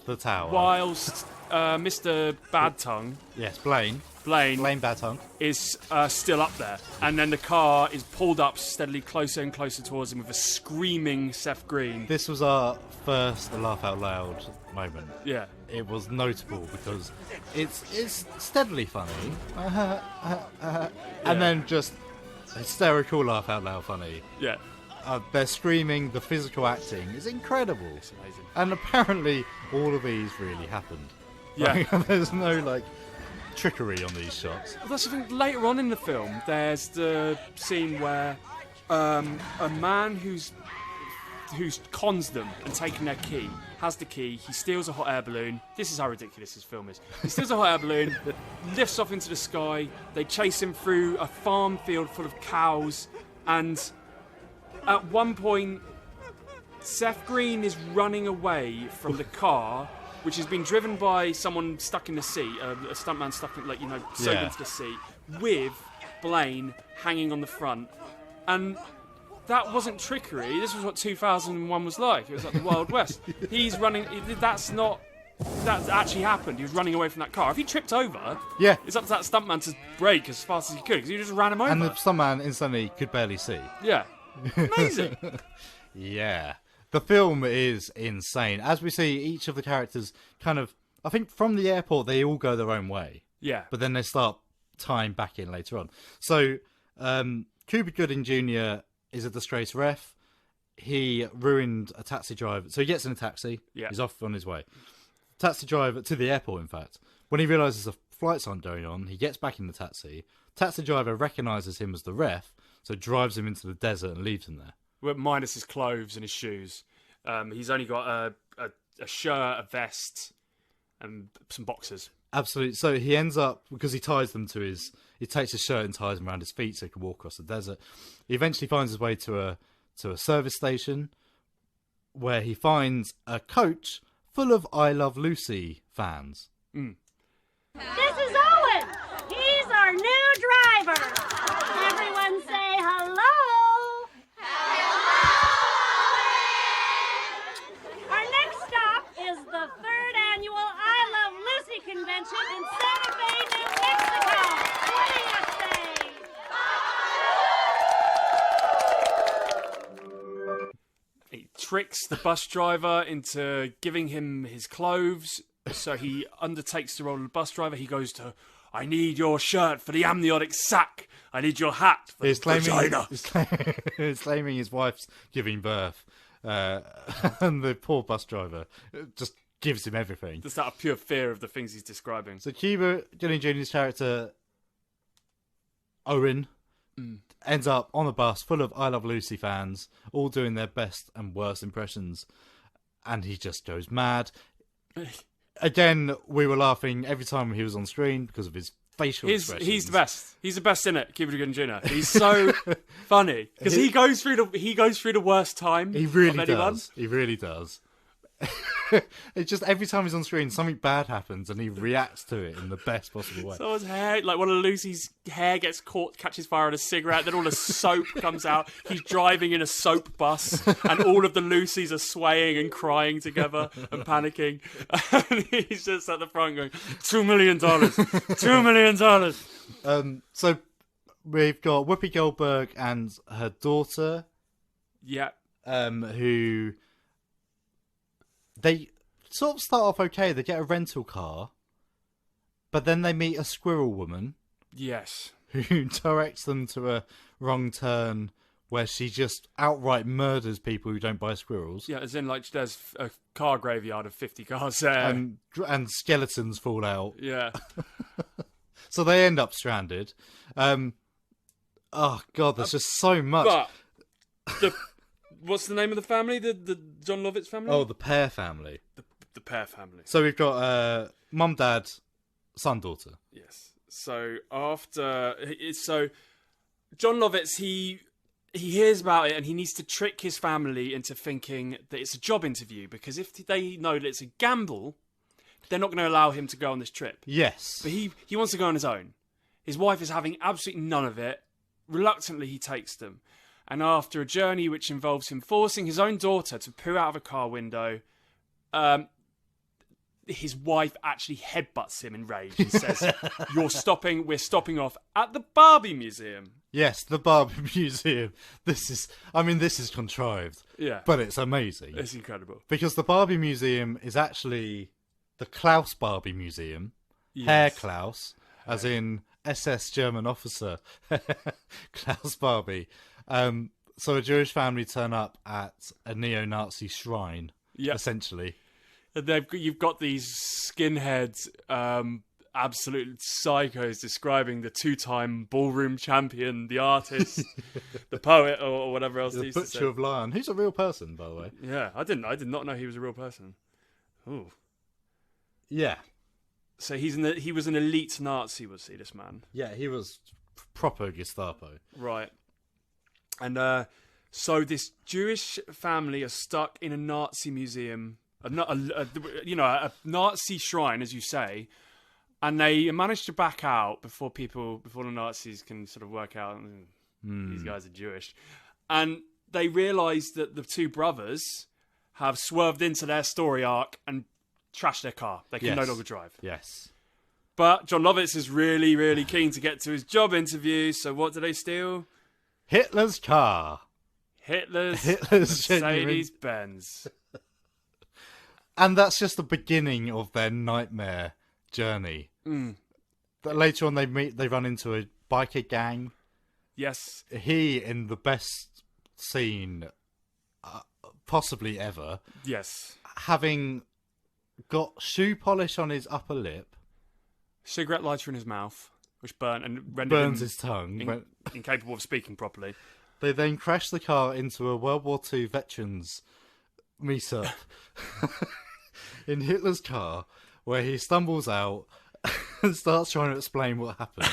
the tower. Whilst Mr. Bad Tongue... Yes, Blaine Bad Tongue is still up there. And then the car is pulled up steadily closer and closer towards him with a screaming Seth Green. This was our first laugh out loud moment. Yeah. It was notable because it's steadily funny. And then just hysterical laugh out loud funny. Yeah. They're screaming, the physical acting is incredible. It's amazing. And apparently all of these really happened. Yeah. There's no trickery on these shots. Well, that's the thing. Later on in the film, there's the scene where a man who's cons them and taken their key, has the key, he steals a hot air balloon. This is how ridiculous this film is. He steals a hot air balloon, lifts off into the sky, they chase him through a farm field full of cows, and at one point, Seth Green is running away from the car, which has been driven by someone stuck in the seat, a stuntman stuck in, sewn into the seat, with Blaine hanging on the front. And that wasn't trickery. This was what 2001 was like. It was like the Wild West. He's running. That actually happened. He was running away from that car. If he tripped over, Yeah. it's up to that stuntman to brake as fast as he could because he just ran him over. And the stuntman instantly could barely see. Yeah. Amazing. Yeah. The film is insane. As we see, each of the characters kind of... I think from the airport, they all go their own way. Yeah. But then they start tying back in later on. So, Cuba Gooding Jr. is a disgraced ref. He ruined a taxi driver. So he gets in a taxi. Yeah. He's off on his way. Taxi driver... To the airport, in fact. When he realises the flights aren't going on, he gets back in the taxi. Taxi driver recognises him as the ref, so drives him into the desert and leaves him there. Minus his clothes and his shoes. He's only got a shirt, a vest, and some boxers. Absolutely. So he ends up, because he ties them to his... He takes his shirt and ties them around his feet so he can walk across the desert. He eventually finds his way to a service station where he finds a coach full of I Love Lucy fans. This is Owen. He's our new driver. Everyone say hello. Our next stop is the 3rd annual I Love Lucy convention in Santa Fe, New Mexico. What do you say? He tricks the bus driver into giving him his clothes, so he undertakes the role of the bus driver. He goes to, I need your shirt for the amniotic sac. I need your hat for the vagina. He's claiming his wife's giving birth. And the poor bus driver just gives him everything. Just out of pure fear of the things he's describing. So Cuba Gooding Jr.'s character, Owen, ends up on a bus full of I Love Lucy fans, all doing their best and worst impressions, and he just goes mad. Again, we were laughing every time he was on screen because of his facial expressions. He's the best. He's the best in it, Cuba Gooding Jr. He's so funny because he goes through the worst time. He really of anyone. does. He really does. It's just every time he's on screen, something bad happens, and he reacts to it in the best possible way. Someone's hair, like one of Lucy's hair, gets caught, catches fire on a cigarette. Then all the soap comes out. He's driving in a soap bus, and all of the Lucys are swaying and crying together and panicking. And he's just at the front going, $2 million, $2 million. So we've got Whoopi Goldberg and her daughter. Yeah. Who they sort of start off okay. They get a rental car, but then they meet a squirrel woman. Yes. Who directs them to a wrong turn where she just outright murders people who don't buy squirrels. Yeah, as in like there's a car graveyard of 50 cars there. And skeletons fall out. Yeah. So they end up stranded. Oh God, there's just so much. But what's the name of the family? The John Lovitz family? Oh, the Pear family. The Pear family. So we've got mum, dad, son, daughter. Yes. So so John Lovitz, he hears about it and he needs to trick his family into thinking that it's a job interview, because if they know that it's a gamble, they're not going to allow him to go on this trip. Yes. But he wants to go on his own. His wife is having absolutely none of it. Reluctantly, he takes them. And after a journey which involves him forcing his own daughter to poo out of a car window, his wife actually headbutts him in rage and says, we're stopping off at the Barbie Museum. Yes, the Barbie Museum. This is contrived. Yeah. But it's amazing. It's incredible. Because the Barbie Museum is actually the Klaus Barbie Museum. Yes. Herr Klaus, as in SS German officer. Klaus Barbie. So a Jewish family turn up at a neo-Nazi shrine, essentially. And you've got these skinheads, absolute psychos describing the two-time ballroom champion, the artist, the poet, or whatever else. The Butcher of Lion, who's a real person, by the way. Yeah, I did not know he was a real person. Ooh. Yeah. So he was an elite Nazi, was he? This man? Yeah, he was proper Gestapo. Right. And so this Jewish family are stuck in a Nazi museum, a Nazi shrine, as you say, and they manage to back out before the Nazis can sort of work out these guys are Jewish. And they realise that the two brothers have swerved into their story arc and trashed their car. They can no longer drive. Yes. But John Lovitz is really, really keen to get to his job interview, so what do they steal? Hitler's car. Hitler's genuine. Mercedes-Benz. And that's just the beginning of their nightmare journey. But later on, they run into a biker gang. Yes. He in the best scene, possibly ever. Yes. Having got shoe polish on his upper lip. Cigarette lighter in his mouth, which burnt and rendered Burns him his tongue. incapable of speaking properly. They then crash the car into a World War II veterans meet-up in Hitler's car, where he stumbles out and starts trying to explain what happened.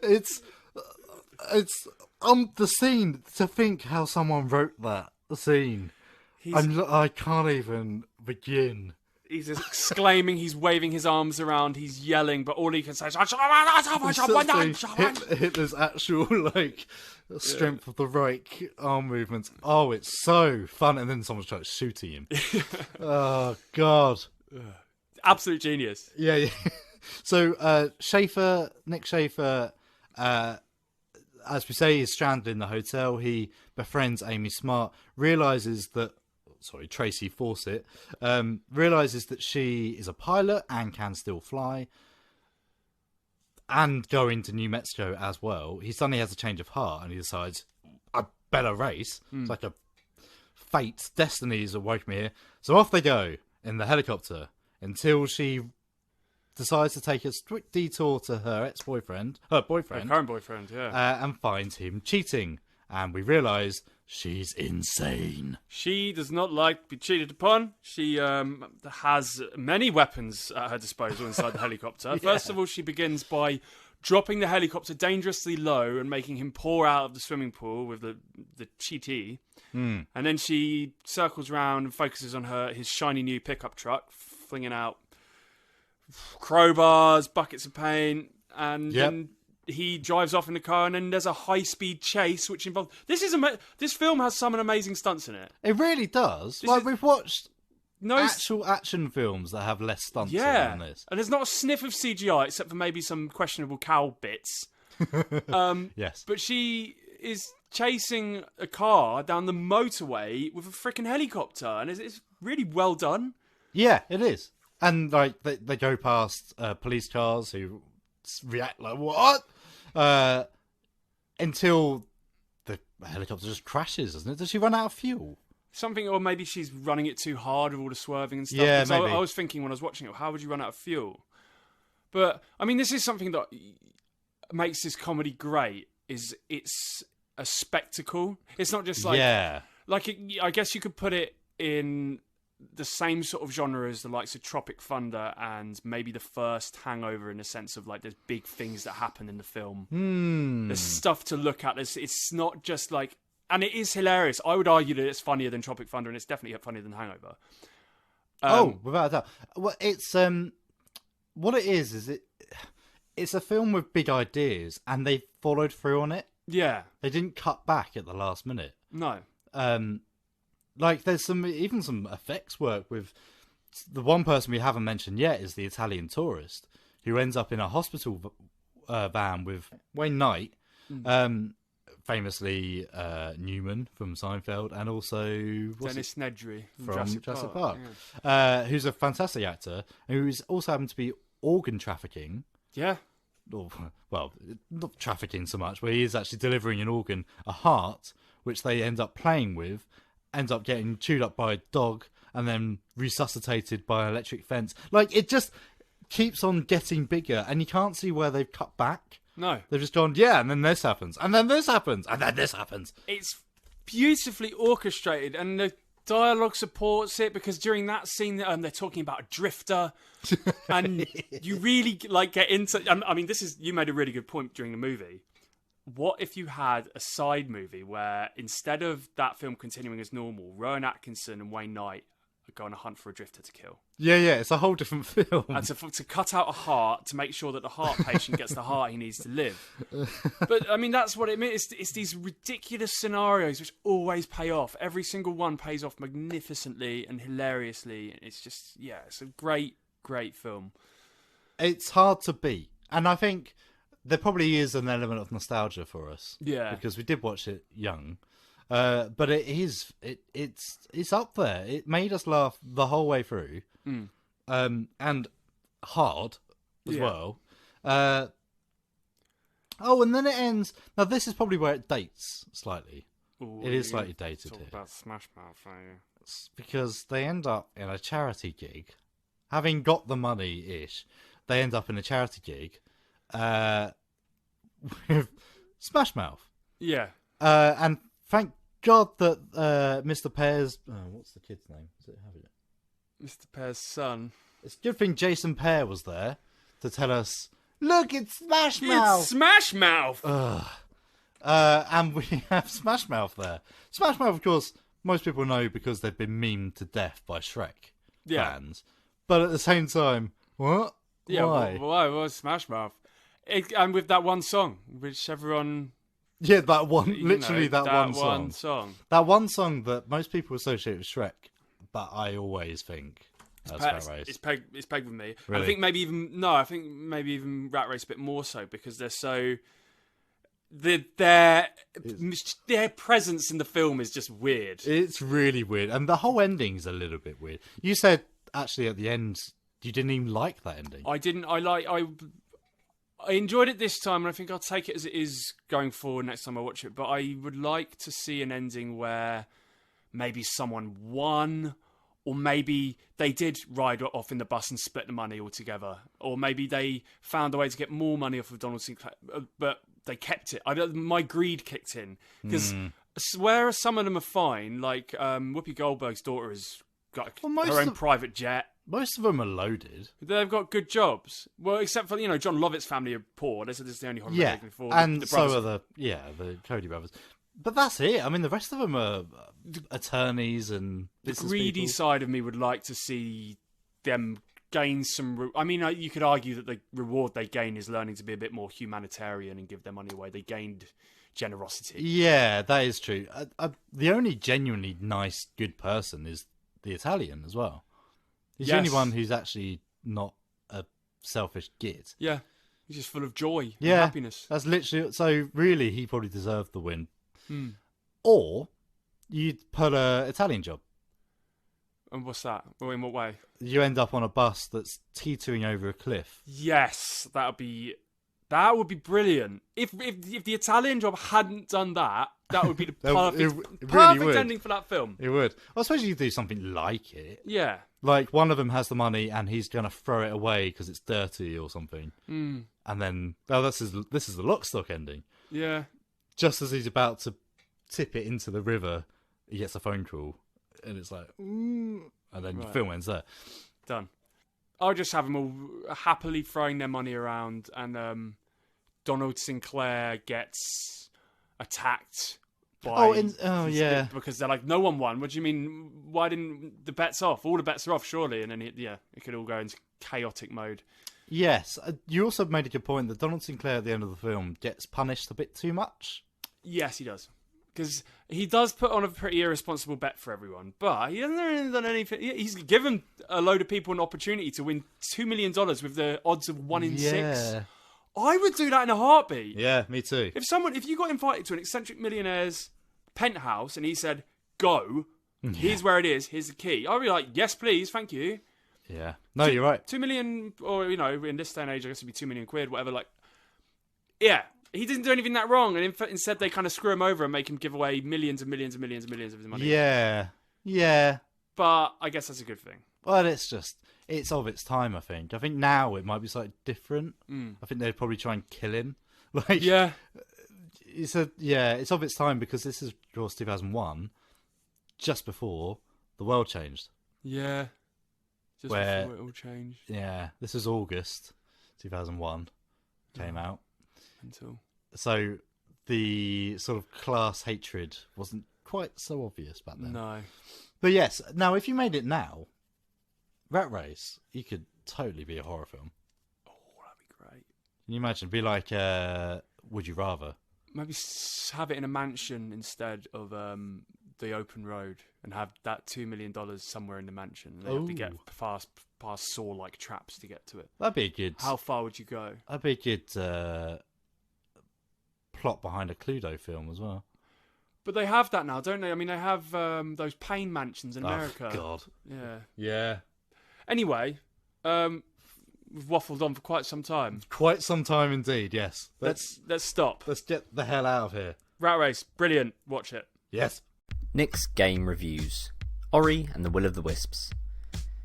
It's the scene, to think how someone wrote that scene. I can't even begin. He's exclaiming, he's waving his arms around, he's yelling, but all he can say is Hitler's actual strength of the Reich arm movements. Oh, it's so fun. And then someone's trying to shoot him. Oh God. Absolute genius. Yeah. So Nick Schaefer, as we say, is stranded in the hotel. He befriends Amy Smart, Tracy Fawcett, realizes that she is a pilot and can still fly and go into New Mexico as well. He suddenly has a change of heart and he decides, I better race. It's like a fate, destinies awoke me here. So off they go in the helicopter until she decides to take a strict detour to her boyfriend, her current boyfriend, and finds him cheating. And we realise she's insane. She does not like to be cheated upon. She has many weapons at her disposal inside the helicopter. Yeah. First of all, she begins by dropping the helicopter dangerously low and making him pour out of the swimming pool with the cheatee. And then she circles around and focuses on his shiny new pickup truck, flinging out crowbars, buckets of paint, and then he drives off in the car, and then there's a high-speed chase, which involves... This film has some amazing stunts in it. It really does. We've watched actual action films that have less stunts than this. And there's not a sniff of CGI, except for maybe some questionable cow bits. Yes. But she is chasing a car down the motorway with a freaking helicopter, and it's really well done. Yeah, it is. And they go past police cars who react like, what? Until the helicopter just crashes, doesn't it? Does she run out of fuel? Something, or maybe she's running it too hard with all the swerving and stuff. Yeah, maybe. I was thinking when I was watching it, how would you run out of fuel? But, I mean, this is something that makes this comedy great, is it's a spectacle. It's not just like... Yeah. I guess you could put it in the same sort of genre as the likes of Tropic Thunder and maybe the first Hangover, in the sense of there's big things that happen in the film. There's stuff to look at. It's not just and it is hilarious. I would argue that it's funnier than Tropic Thunder, and it's definitely funnier than Hangover. Without a doubt. Well, it's what it is it's a film with big ideas, and they followed through on it. Yeah, they didn't cut back at the last minute. No. There's some effects work with the one person we haven't mentioned yet is the Italian tourist who ends up in a hospital van with Wayne Knight, famously Newman from Seinfeld, and also Dennis Nedry from Jurassic Park. Who's a fantastic actor, and who's also happened to be organ trafficking. Yeah. Well, not trafficking so much, but he is actually delivering an organ, a heart, which they end up playing with, ends up getting chewed up by a dog, and then resuscitated by an electric fence. It just keeps on getting bigger, and you can't see where they've cut back. No. They've just gone, yeah, and then this happens, and then this happens, and then this happens. It's beautifully orchestrated, and the dialogue supports it, because during that scene they're talking about a drifter, and you really get into. I mean, you made a really good point during the movie. What if you had a side movie where instead of that film continuing as normal, Rowan Atkinson and Wayne Knight are going to hunt for a drifter to kill? Yeah, it's a whole different film. And to cut out a heart to make sure that the heart patient gets the heart he needs to live. But, I mean, that's what it means. It's these ridiculous scenarios which always pay off. Every single one pays off magnificently and hilariously. It's just, it's a great, great film. It's hard to beat. And I think there probably is an element of nostalgia for us. Yeah. Because we did watch it young. But it's up there. It made us laugh the whole way through. And hard as well. And then it ends. Now, this is probably where it dates slightly. Ooh, it is slightly dated talk here. about Smash Mouth, are you? It's because they end up in a charity gig. Having got the money-ish, they end up in a charity gig with Smash Mouth. Yeah. And thank God that Mr. Pear's... what's the kid's name? Does it have it? Mr. Pear's son. It's a good thing Jason Pear was there to tell us, look, it's Smash Mouth! It's Smash Mouth! And we have Smash Mouth there. Smash Mouth, of course, most people know because they've been memed to death by Shrek fans. But at the same time, what? Yeah, why? Why was Smash Mouth? And with that one song, which everyone... Yeah, that one, literally that one song. That one song that most people associate with Shrek, but I always think that's Rat Race. It's pegged with me. Really? I think maybe even Rat Race a bit more so, because they're so... Their presence in the film is just weird. It's really weird. And the whole ending's a little bit weird. You said, actually, at the end, you didn't even like that ending. I didn't. I enjoyed it this time, and I think I'll take it as it is going forward next time I watch it. But I would like to see an ending where maybe someone won, or maybe they did ride off in the bus and split the money altogether, or maybe they found a way to get more money off of Donald Sinclair, but they kept it. My greed kicked in, because whereas some of them are fine, like Whoopi Goldberg's daughter has got her own private jet. Most of them are loaded. They've got good jobs. Well, except for, John Lovett's family are poor. This is the only horror they can afford. And the so are the Cody brothers. But that's it. I mean, the rest of them are attorneys and the greedy side of me would like to see them gain some... I mean, you could argue that the reward they gain is learning to be a bit more humanitarian and give their money away. They gained generosity. Yeah, that is true. The only genuinely nice, good person is the Italian as well. He's the only one who's actually not a selfish git. Yeah, he's just full of joy and happiness. That's literally... So, really, he probably deserved the win. Or, you'd put an Italian job. And what's that? Well, in what way? You end up on a bus that's teetering over a cliff. Yes, that would be brilliant. If the Italian job hadn't done that, that would be the perfect ending for that film. It would. I suppose you could do something like it. Yeah. Like, one of them has the money and he's going to throw it away because it's dirty or something. And then, this is the Lockstock ending. Yeah. Just as he's about to tip it into the river, he gets a phone call. And it's like, ooh. And then the film ends there. Done. I'll just have them all happily throwing their money around, and Donald Sinclair gets attacked by... because they're like, no one won. What do you mean? Why didn't the bet's off? All the bets are off, surely. And then, it could all go into chaotic mode. Yes. You also made a good point that Donald Sinclair at the end of the film gets punished a bit too much. Yes, he does. Because he does put on a pretty irresponsible bet for everyone, but he hasn't really done anything. He's given a load of people an opportunity to win $2 million with the odds of 1 in 6. I would do that in a heartbeat. Yeah, me too. If you got invited to an eccentric millionaire's penthouse and he said, "Go, here's where it is, here's the key," I'd be like, "Yes, please, thank you." Yeah. No, you're right. 2 million, or in this day and age, I guess it'd be 2 million quid, whatever. Like, yeah. He didn't do anything that wrong, and instead they kind of screw him over and make him give away millions and millions and millions and millions of his money. Yeah. But I guess that's a good thing. Well, it's of its time, I think. I think now it might be slightly different. I think they'd probably try and kill him. Like, Yeah. It's of its time because this is, of course, 2001, just before the world changed. Yeah. Just Where, before it all changed. Yeah, this is August 2001 came out. Until. So the sort of class hatred wasn't quite so obvious back then. No. But yes, now if you made it now, Rat Race, you could totally be a horror film. Oh, that'd be great. Can you imagine? Be like, Would You Rather? Maybe have it in a mansion instead of the open road, and have that $2 million somewhere in the mansion. And they have to get past saw-like traps to get to it. That'd be a good. How far would you go? That'd be a good plot behind a Cluedo film as well. But they have that now, don't they? I mean, they have those pain mansions in America. Oh, God. Yeah. Yeah. Anyway, we've waffled on for quite some time. Quite some time indeed, yes. Let's stop. Let's get the hell out of here. Rat Race, brilliant. Watch it. Yes. Nick's Game Reviews. Ori and the Will of the Wisps.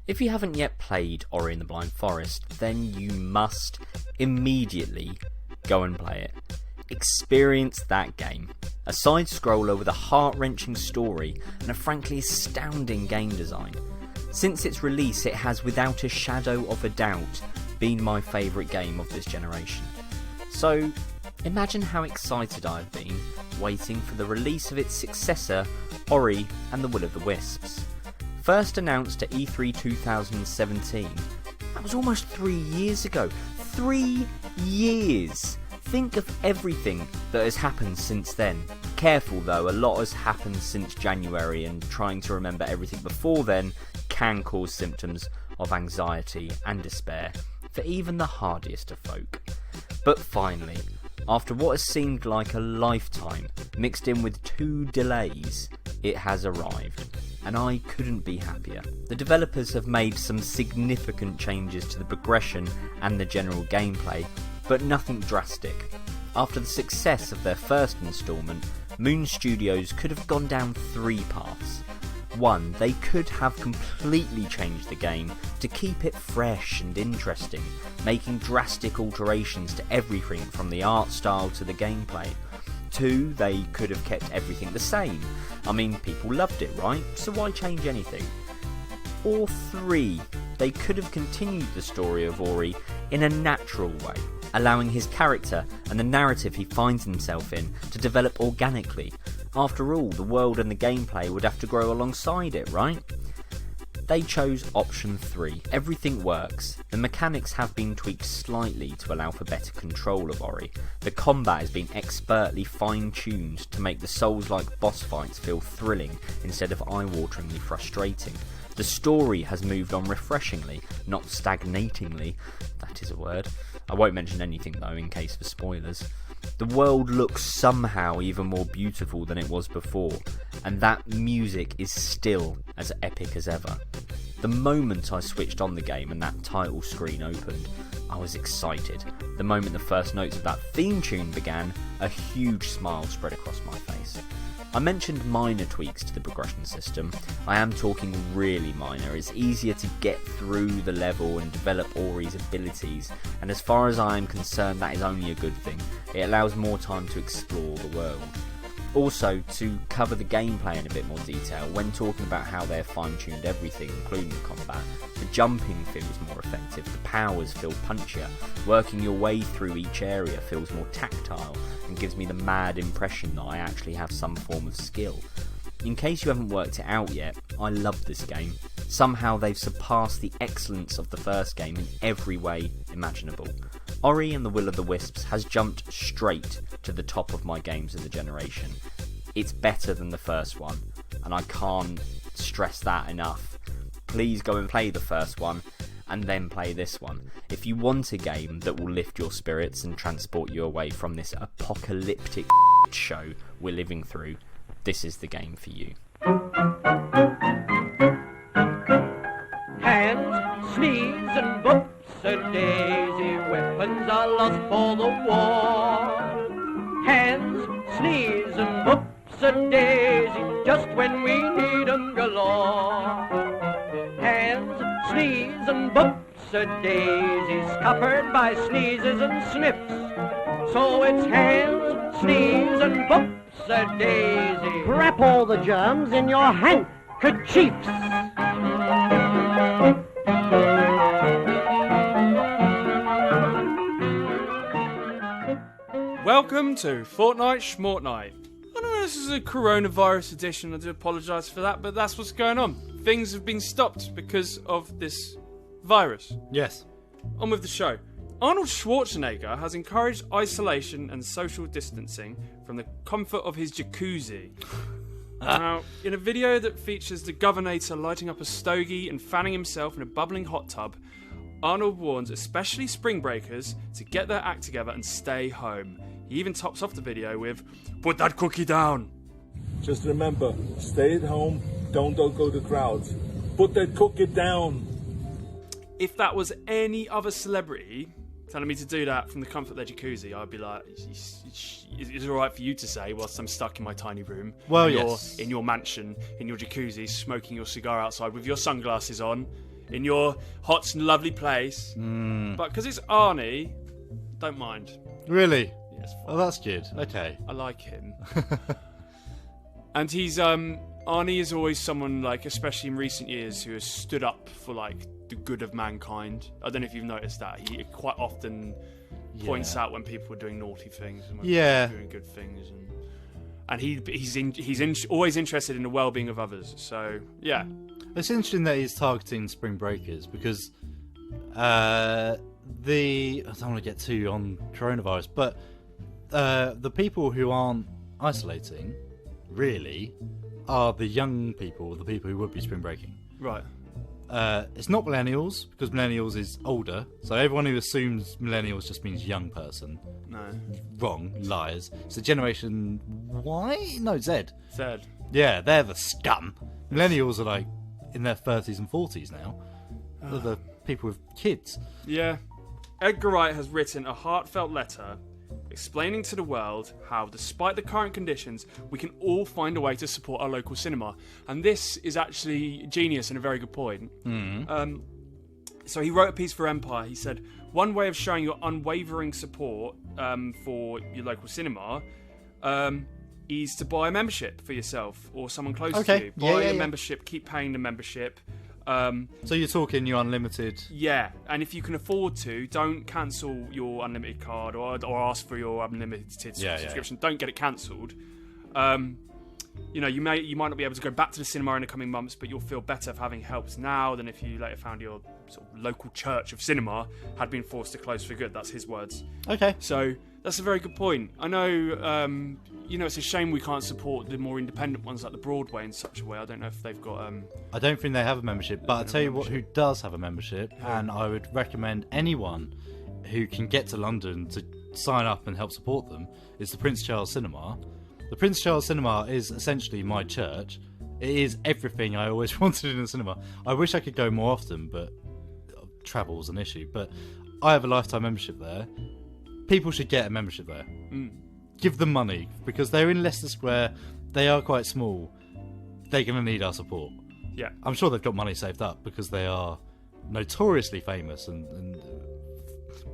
If you haven't yet played Ori and the Blind Forest, then you must immediately go and play it. Experience that game. A side-scroller with a heart-wrenching story and a frankly astounding game design. Since its release, it has without a shadow of a doubt been my favourite game of this generation. So, imagine how excited I've been waiting for the release of its successor, Ori and the Will of the Wisps. First announced at E3 2017, that was almost 3 years ago. 3 years! Think of everything that has happened since then. Careful though, a lot has happened since January, and trying to remember everything before then can cause symptoms of anxiety and despair for even the hardiest of folk. But finally, after what has seemed like a lifetime, mixed in with 2 delays, it has arrived, and I couldn't be happier. The developers have made some significant changes to the progression and the general gameplay, but nothing drastic. After the success of their first instalment, Moon Studios could have gone down 3 paths. 1, they could have completely changed the game to keep it fresh and interesting, making drastic alterations to everything from the art style to the gameplay. 2, they could have kept everything the same. I mean, people loved it, right? So why change anything? Or 3, they could have continued the story of Ori in a natural way, allowing his character and the narrative he finds himself in to develop organically. After all, the world and the gameplay would have to grow alongside it, right? They chose option 3. Everything works. The mechanics have been tweaked slightly to allow for better control of Ori. The combat has been expertly fine-tuned to make the Souls-like boss fights feel thrilling instead of eye-wateringly frustrating. The story has moved on refreshingly, not stagnatingly. That is a word. I won't mention anything though, in case for spoilers. The world looks somehow even more beautiful than it was before, and that music is still as epic as ever. The moment I switched on the game and that title screen opened, I was excited. The moment the first notes of that theme tune began, a huge smile spread across my face. I mentioned minor tweaks to the progression system. I am talking really minor. It's easier to get through the level and develop Ori's abilities, and as far as I am concerned, that is only a good thing. It allows more time to explore the world. Also, to cover the gameplay in a bit more detail, when talking about how they've fine-tuned everything, including the combat, the jumping feels more effective, the powers feel punchier, working your way through each area feels more tactile, and gives me the mad impression that I actually have some form of skill. In case you haven't worked it out yet, I love this game. Somehow they've surpassed the excellence of the first game in every way imaginable. Ori and the Will of the Wisps has jumped straight to the top of my games of the generation. It's better than the first one, and I can't stress that enough. Please go and play the first one, and then play this one. If you want a game that will lift your spirits and transport you away from this apocalyptic show we're living through, this is the game for you. Hands, sneeze, and books a daisy, weapons are lost for the war. Hands, sneeze, and books a daisy, just when we need 'em galore. Hands, sneeze, and books a daisy, scuppered by sneezes and sniffs. So it's hands, sneeze, and boops-a-daisy. Wrap all the germs in your handkerchiefs. Welcome to Fortnite Schmortnight. I don't know, this is a coronavirus edition, I do apologise for that, but that's what's going on. Things have been stopped because of this virus. Yes. On with the show. Arnold Schwarzenegger has encouraged isolation and social distancing from the comfort of his jacuzzi. Now, in a video that features the Governator lighting up a stogie and fanning himself in a bubbling hot tub, Arnold warns especially spring breakers to get their act together and stay home. He even tops off the video with, "Put that cookie down." Just remember, stay at home, don't go to crowds. Put that cookie down. If that was any other celebrity telling me to do that from the comfort of their jacuzzi, I'd be like, it's alright for you to say whilst I'm stuck in my tiny room. Well, in yes. In your mansion, in your jacuzzi, smoking your cigar outside with your sunglasses on, in your hot and lovely place. But because it's Arnie, don't mind. Really? Yes. Oh, that's good. Okay. I like him. And he's, Arnie is always someone, like, especially in recent years, who has stood up for, like, the good of mankind. I don't know if you've noticed that. He quite often points out when people are doing naughty things and when people are doing good things. And he's always interested in the well-being of others. So, yeah. It's interesting that he's targeting spring breakers because I don't want to get too on coronavirus, but the people who aren't isolating really are the young people, the people who would be spring breaking. Right. It's not millennials, because millennials is older, so everyone who assumes millennials just means young person. No. Wrong. Liars. It's a generation Y? No, Z. Z. Yeah, they're the scum. Millennials are like in their 30s and 40s now. They're the people with kids. Yeah. Edgar Wright has written a heartfelt letter explaining to the world how, despite the current conditions, we can all find a way to support our local cinema. And this is actually genius and a very good point. So he wrote a piece for Empire. He said, one way of showing your unwavering support for your local cinema is to buy a membership for yourself or someone close to you. Buy a membership, keep paying the membership. So you're talking your unlimited... Yeah, and if you can afford to, don't cancel your unlimited card or ask for your unlimited subscription. Don't get it cancelled. You know, you might not be able to go back to the cinema in the coming months, but you'll feel better for having helped now than if you later found your sort of local church of cinema had been forced to close for good. That's his words. Okay. So that's a very good point. I know, you know, it's a shame we can't support the more independent ones like the Broadway in such a way. I don't know if they've got... I don't think they have a membership, but I'll tell you what, who does have a membership, and I would recommend anyone who can get to London to sign up and help support them, is the Prince Charles Cinema. The Prince Charles Cinema is essentially my church. It is everything I always wanted in a cinema. I wish I could go more often, but travel's an issue. But I have a lifetime membership there. People should get a membership there. Give them money, because they're in Leicester Square. They are quite small. They're going to need our support. Yeah. I'm sure they've got money saved up because they are notoriously famous, and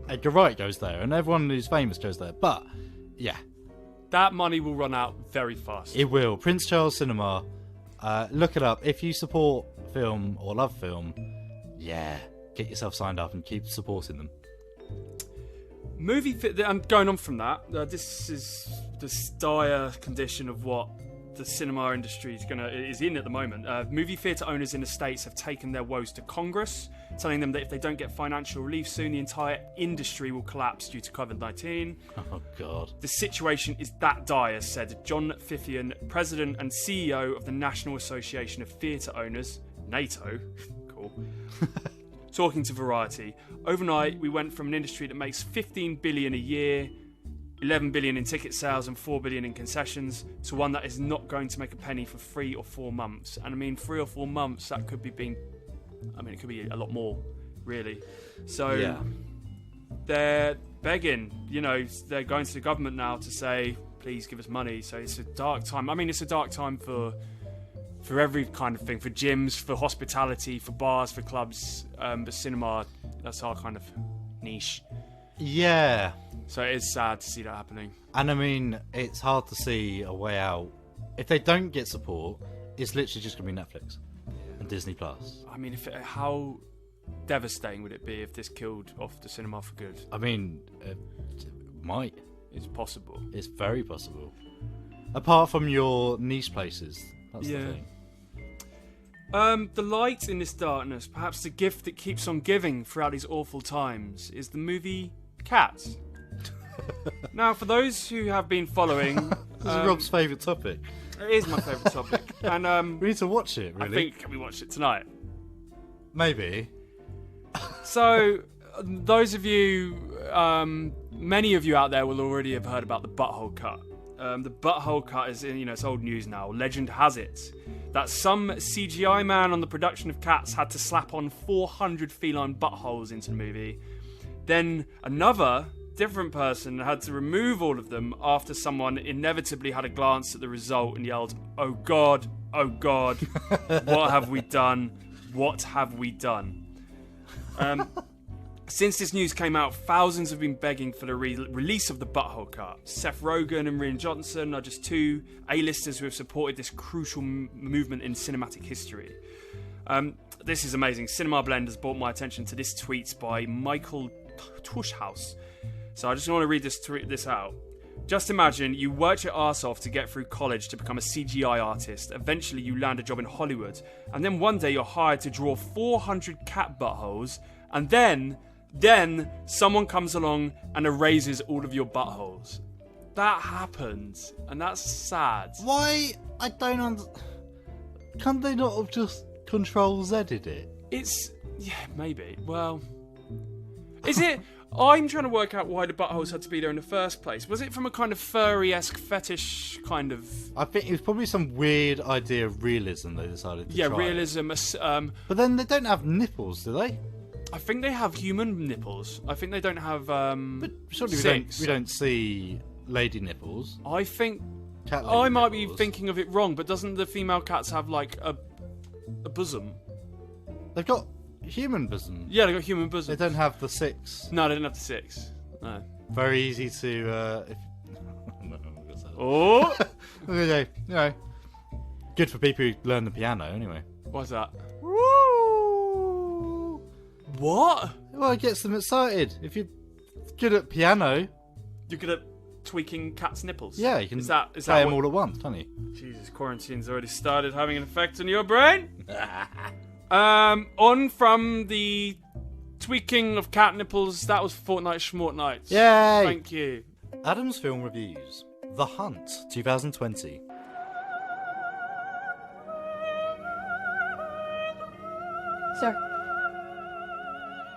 Edgar Wright goes there, and everyone who's famous goes there. But, yeah. That money will run out very fast. It will. Prince Charles Cinema. Look it up. If you support film or love film, yeah, get yourself signed up and keep supporting them. And going on from that, this is the dire condition of what the cinema industry is in at the moment. Movie theatre owners in the States have taken their woes to Congress, telling them that if they don't get financial relief soon, the entire industry will collapse due to COVID-19. Oh, God. The situation is that dire, said John Fithian, President and CEO of the National Association of Theatre Owners, NATO. Cool. Talking to Variety. Overnight, we went from an industry that makes $15 billion a year, $11 billion in ticket sales and $4 billion in concessions, to one that is not going to make a penny for 3 or 4 months. And I mean, 3 or 4 months, that could be it could be a lot more, really. So yeah. They're begging, you know, they're going to the government now to say, please give us money. So it's a dark time. I mean, it's a dark time for every kind of thing, for gyms, for hospitality, for bars, for clubs, but cinema, that's our kind of niche. Yeah. So it is sad to see that happening. And I mean, it's hard to see a way out. If they don't get support, it's literally just going to be Netflix and Disney Plus. I mean, how devastating would it be if this killed off the cinema for good? I mean, it might. It's possible. It's very possible. Apart from your niche places. That's the thing. The light in this darkness, perhaps the gift that keeps on giving throughout these awful times, is the movie Cats. Now, for those who have been following... This is Rob's favourite topic. It is my favourite topic. And we need to watch it, really. I think we watch it tonight. Maybe. So, those of you... many of you out there will already have heard about the butthole cut. The butthole cut is, it's old news now. Legend has it that some CGI man on the production of Cats had to slap on 400 feline buttholes into the movie. Then another, different person had to remove all of them after someone inevitably had a glance at the result and yelled, oh God, what have we done? What have we done? Since this news came out, thousands have been begging for the release of the butthole cut. Seth Rogen and Rian Johnson are just two A-listers who have supported this crucial movement in cinematic history. This is amazing. Cinema Blend has brought my attention to this tweet by Michael Tushhouse. So I just want to read this out. Just imagine you worked your arse off to get through college to become a CGI artist. Eventually you land a job in Hollywood. And then one day you're hired to draw 400 cat buttholes. And then someone comes along and erases all of your buttholes. That happens, and that's sad. Why? I don't Can't they not have just Control-Z'd it? Maybe. Well, is it... I'm trying to work out why the buttholes had to be there in the first place. Was it from a kind of furry-esque fetish kind of... I think it was probably some weird idea of realism they decided to try. Yeah, realism. But then they don't have nipples, do they? I think they have human nipples. I think they don't have But surely we don't see lady nipples. I think... Cat lady I might nipples. be thinking of it wrong, but doesn't the female cats have, like, a bosom? They've got human bosom. Yeah, they've got human bosom. They don't have the 6. No, they don't have the 6. No. Very easy to... Oh! Okay, good for people who learn the piano, anyway. What's that? Woo! What? Well, it gets them excited. If you're good at piano... You're good at tweaking cats' nipples? Yeah, you can is that play them all at once, can't you? Jesus, quarantine's already started having an effect on your brain? On from the tweaking of cat nipples, that was Fortnite Schmortnights. Yay! Thank you. Adam's Film Reviews. The Hunt, 2020. Sir,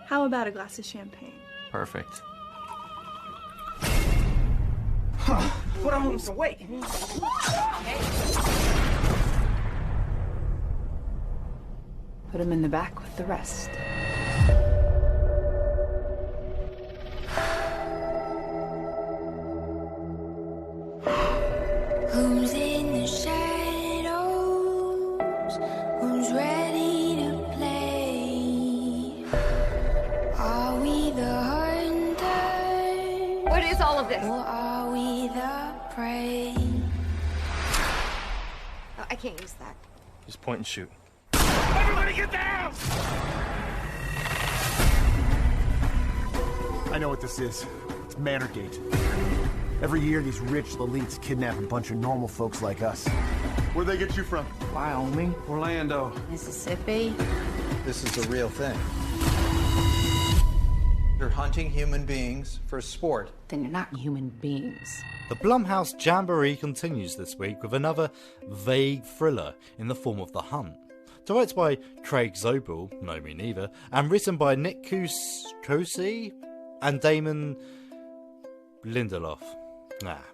how about a glass of champagne? Perfect. Put on some weight. Put him in the back with the rest. Who's in the shadows? Who's ready to play? Are we the hunter? What is all of this? Or are we the prey? Oh, I can't use that. Just point and shoot. Everybody get down! I know what this is. It's Manorgate. Every year, these rich elites kidnap a bunch of normal folks like us. Where'd they get you from? Wyoming. Orlando. Mississippi. This is a real thing. You're hunting human beings for sport. Then you're not human beings. The Blumhouse Jamboree continues this week with another vague thriller in the form of The Hunt. Directed by Craig Zobel, no me neither, and written by Nick Cousy and Damon Lindelof.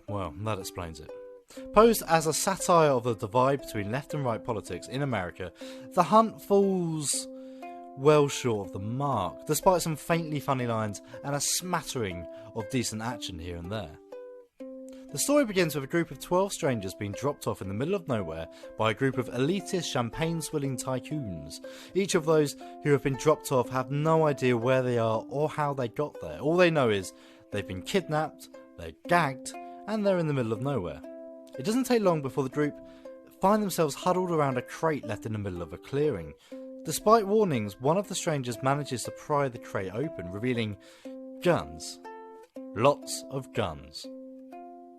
Well, that explains it. Posed as a satire of the divide between left and right politics in America, The Hunt falls well short of the mark, despite some faintly funny lines and a smattering of decent action here and there. The story begins with a group of 12 strangers being dropped off in the middle of nowhere by a group of elitist champagne-swilling tycoons. Each of those who have been dropped off have no idea where they are or how they got there. All they know is they've been kidnapped, they're gagged, and they're in the middle of nowhere. It doesn't take long before the group find themselves huddled around a crate left in the middle of a clearing. Despite warnings, one of the strangers manages to pry the crate open, revealing guns. Lots of guns.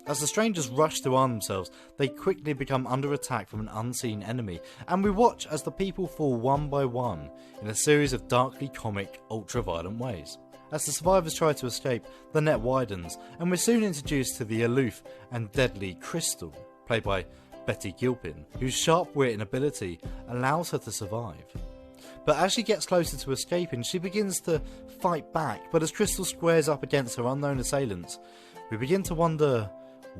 As the strangers rush to arm themselves, they quickly become under attack from an unseen enemy, and we watch as the people fall one by one in a series of darkly comic, ultra-violent ways. As the survivors try to escape, the net widens, and we're soon introduced to the aloof and deadly Crystal, played by Betty Gilpin, whose sharp wit and ability allows her to survive. But as she gets closer to escaping, she begins to fight back, but as Crystal squares up against her unknown assailants, we begin to wonder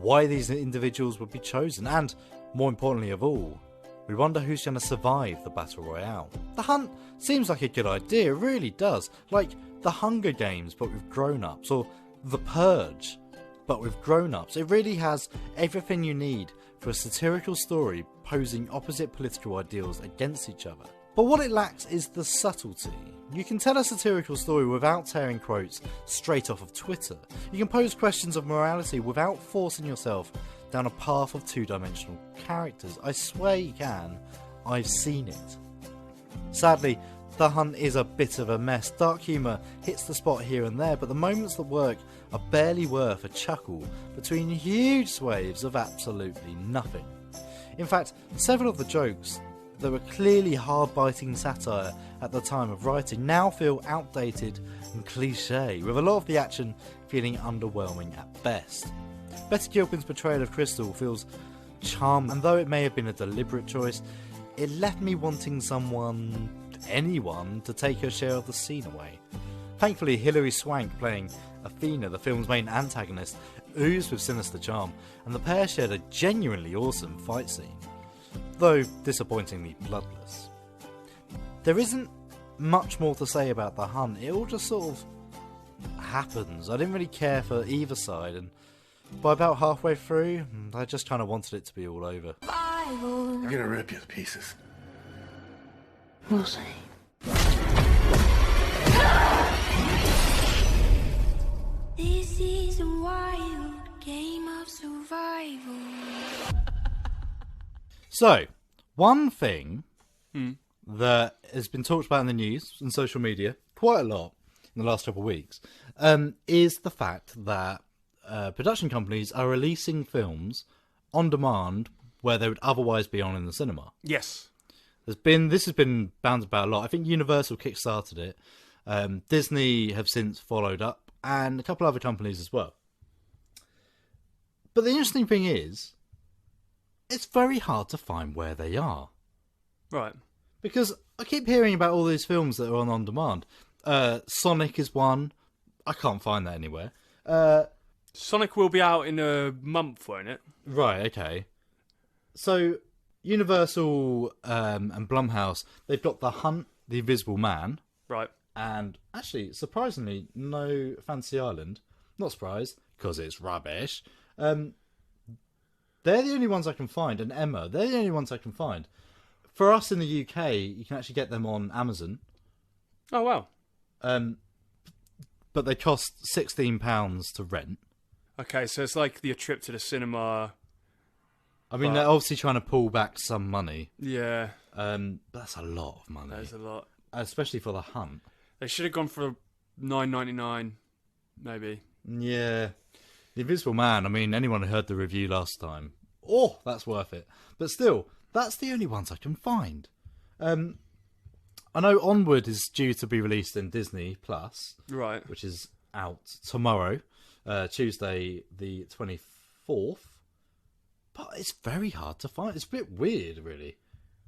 why these individuals would be chosen, and, more importantly of all, we wonder who's going to survive the Battle Royale. The hunt seems like a good idea, it really does, like the Hunger Games but with grown-ups, or the Purge but with grown-ups. It really has everything you need for a satirical story posing opposite political ideals against each other. But what it lacks is the subtlety. You can tell a satirical story without tearing quotes straight off of Twitter. You can pose questions of morality without forcing yourself down a path of two-dimensional characters. I swear you can. I've seen it. Sadly, The Hunt is a bit of a mess. Dark humour hits the spot here and there, but the moments that work are barely worth a chuckle between huge swathes of absolutely nothing. In fact, several of the jokes that were clearly hard-biting satire at the time of writing now feel outdated and cliché, with a lot of the action feeling underwhelming at best. Betty Gilpin's portrayal of Crystal feels charming, and though it may have been a deliberate choice, it left me wanting anyone, to take her share of the scene away. Thankfully, Hilary Swank playing Athena, the film's main antagonist, oozed with sinister charm, and the pair shared a genuinely awesome fight scene, though disappointingly bloodless. There isn't much more to say about The Hunt, it all just sort of happens. I didn't really care for either side, and by about halfway through, I just kind of wanted it to be all over. I'm gonna rip you to pieces. We'll see. This is a wild game of survival. So, one thing that has been talked about in the news and social media quite a lot in the last couple of weeks is the fact that production companies are releasing films on demand where they would otherwise be on in the cinema. Yes. This has been bound about a lot. I think Universal kickstarted it. Disney have since followed up, and a couple other companies as well. But the interesting thing is, it's very hard to find where they are. Right. Because I keep hearing about all these films that are on demand. Sonic is one. I can't find that anywhere. Sonic will be out in a month, won't it? Right, okay. So, Universal and Blumhouse, they've got The Hunt, The Invisible Man. Right. And actually, surprisingly, no Fantasy Island. Not surprised, because it's rubbish. They're the only ones I can find. And Emma, they're the only ones I can find. For us in the UK, you can actually get them on Amazon. Oh, wow. But they cost £16 to rent. Okay, so it's like the trip to the cinema. I mean, they're obviously trying to pull back some money. Yeah. But that's a lot of money. That is a lot. Especially for The Hunt. They should have gone for $9.99, maybe. Yeah. The Invisible Man, I mean, anyone who heard the review last time, oh, that's worth it. But still, that's the only ones I can find. I know Onward is due to be released in Disney Plus. Right. Which is out tomorrow, Tuesday the 24th. But it's very hard to find. It's a bit weird, really.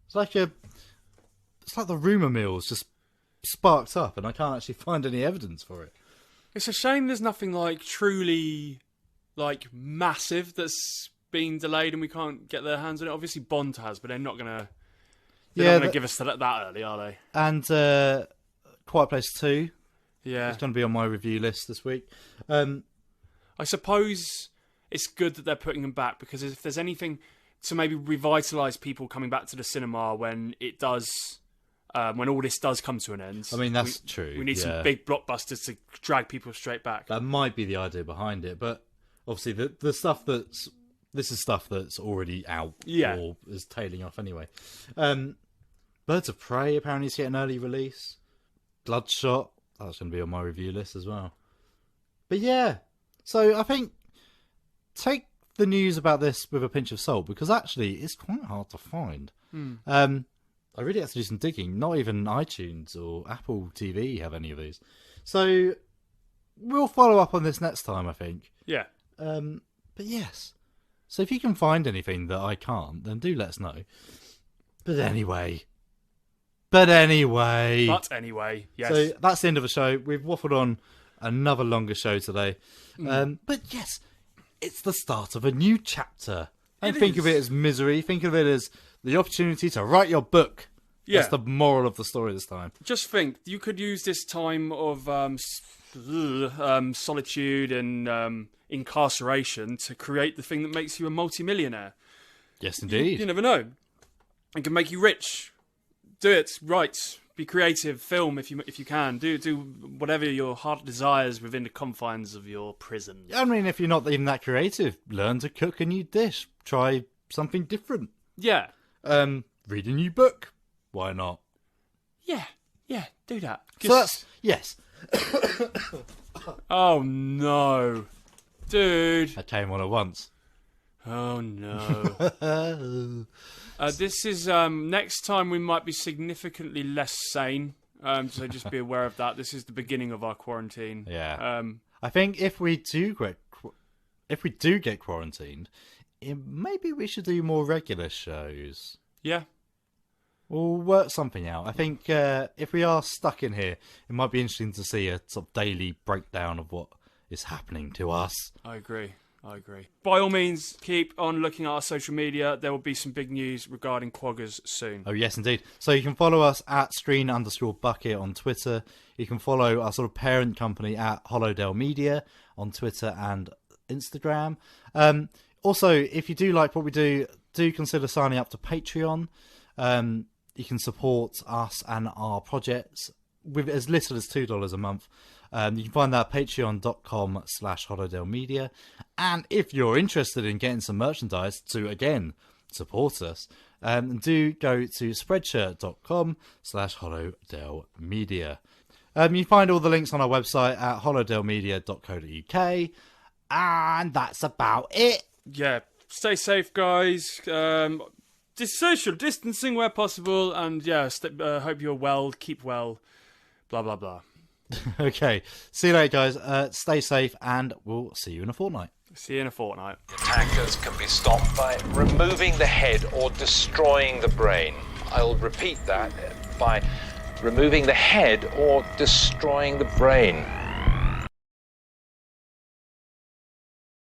It's like the rumour mill's just sparked up, and I can't actually find any evidence for it. It's a shame there's nothing like truly like massive that's been delayed and we can't get their hands on it. Obviously Bond has, but they're not gonna give us that early, are they? And Quiet Place 2. Yeah. It's going to be on my review list this week. I suppose it's good that they're putting them back, because if there's anything to maybe revitalise people coming back to the cinema when it does, when all this does come to an end. I mean, that's true. We need some big blockbusters to drag people straight back. That might be the idea behind it, but obviously the stuff this is stuff that's already out or is tailing off anyway. Birds of Prey apparently is getting an early release. Bloodshot, that's going to be on my review list as well. But yeah, so I think take the news about this with a pinch of salt, because actually it's quite hard to find. I really had to do some digging. Not even iTunes or Apple TV have any of these. So we'll follow up on this next time, I think. Yeah. But yes. So if you can find anything that I can't, then do let us know. But anyway, yes. So that's the end of the show. We've waffled on another longer show today. But yes, it's the start of a new chapter. Don't think of it as misery. Think of it as the opportunity to write your book. Yeah. That's the moral of the story this time. Just think, you could use this time of solitude and incarceration to create the thing that makes you a multimillionaire. Yes, indeed. You never know. It can make you rich. Do it. Write. Be creative. Film if you can. Do whatever your heart desires within the confines of your prison. I mean, if you're not even that creative, learn to cook a new dish. Try something different. Yeah. Read a new book. Why not? Yeah, do that. So that's, yes. Oh no. Dude. I came on at once. Oh no. This is, next time we might be significantly less sane. So just be aware of that. This is the beginning of our quarantine. Yeah. I think if we do get quarantined, maybe we should do more regular shows. Yeah. We'll work something out. I think if we are stuck in here, it might be interesting to see a sort of daily breakdown of what is happening to us. I agree. By all means, keep on looking at our social media. There will be some big news regarding Quaggers soon. Oh, yes, indeed. So you can follow us at Screen_Bucket on Twitter. You can follow our sort of parent company at Dell Media on Twitter and Instagram. Also, if you do like what we do consider signing up to Patreon. You can support us and our projects with as little as $2 a month. You can find that at patreon.com/holodellmedia. And if you're interested in getting some merchandise to, again, support us, do go to spreadshirt.com/holodellmedia. You can find all the links on our website at holodellmedia.co.uk. And that's about it. Yeah, stay safe, guys. Social distancing where possible, and yeah, hope you're well, keep well, blah blah blah. Okay, see you later, guys. Stay safe, and we'll see you in a fortnight. See you in a fortnight. Attackers can be stopped by removing the head or destroying the brain. I'll repeat that, by removing the head or destroying the brain.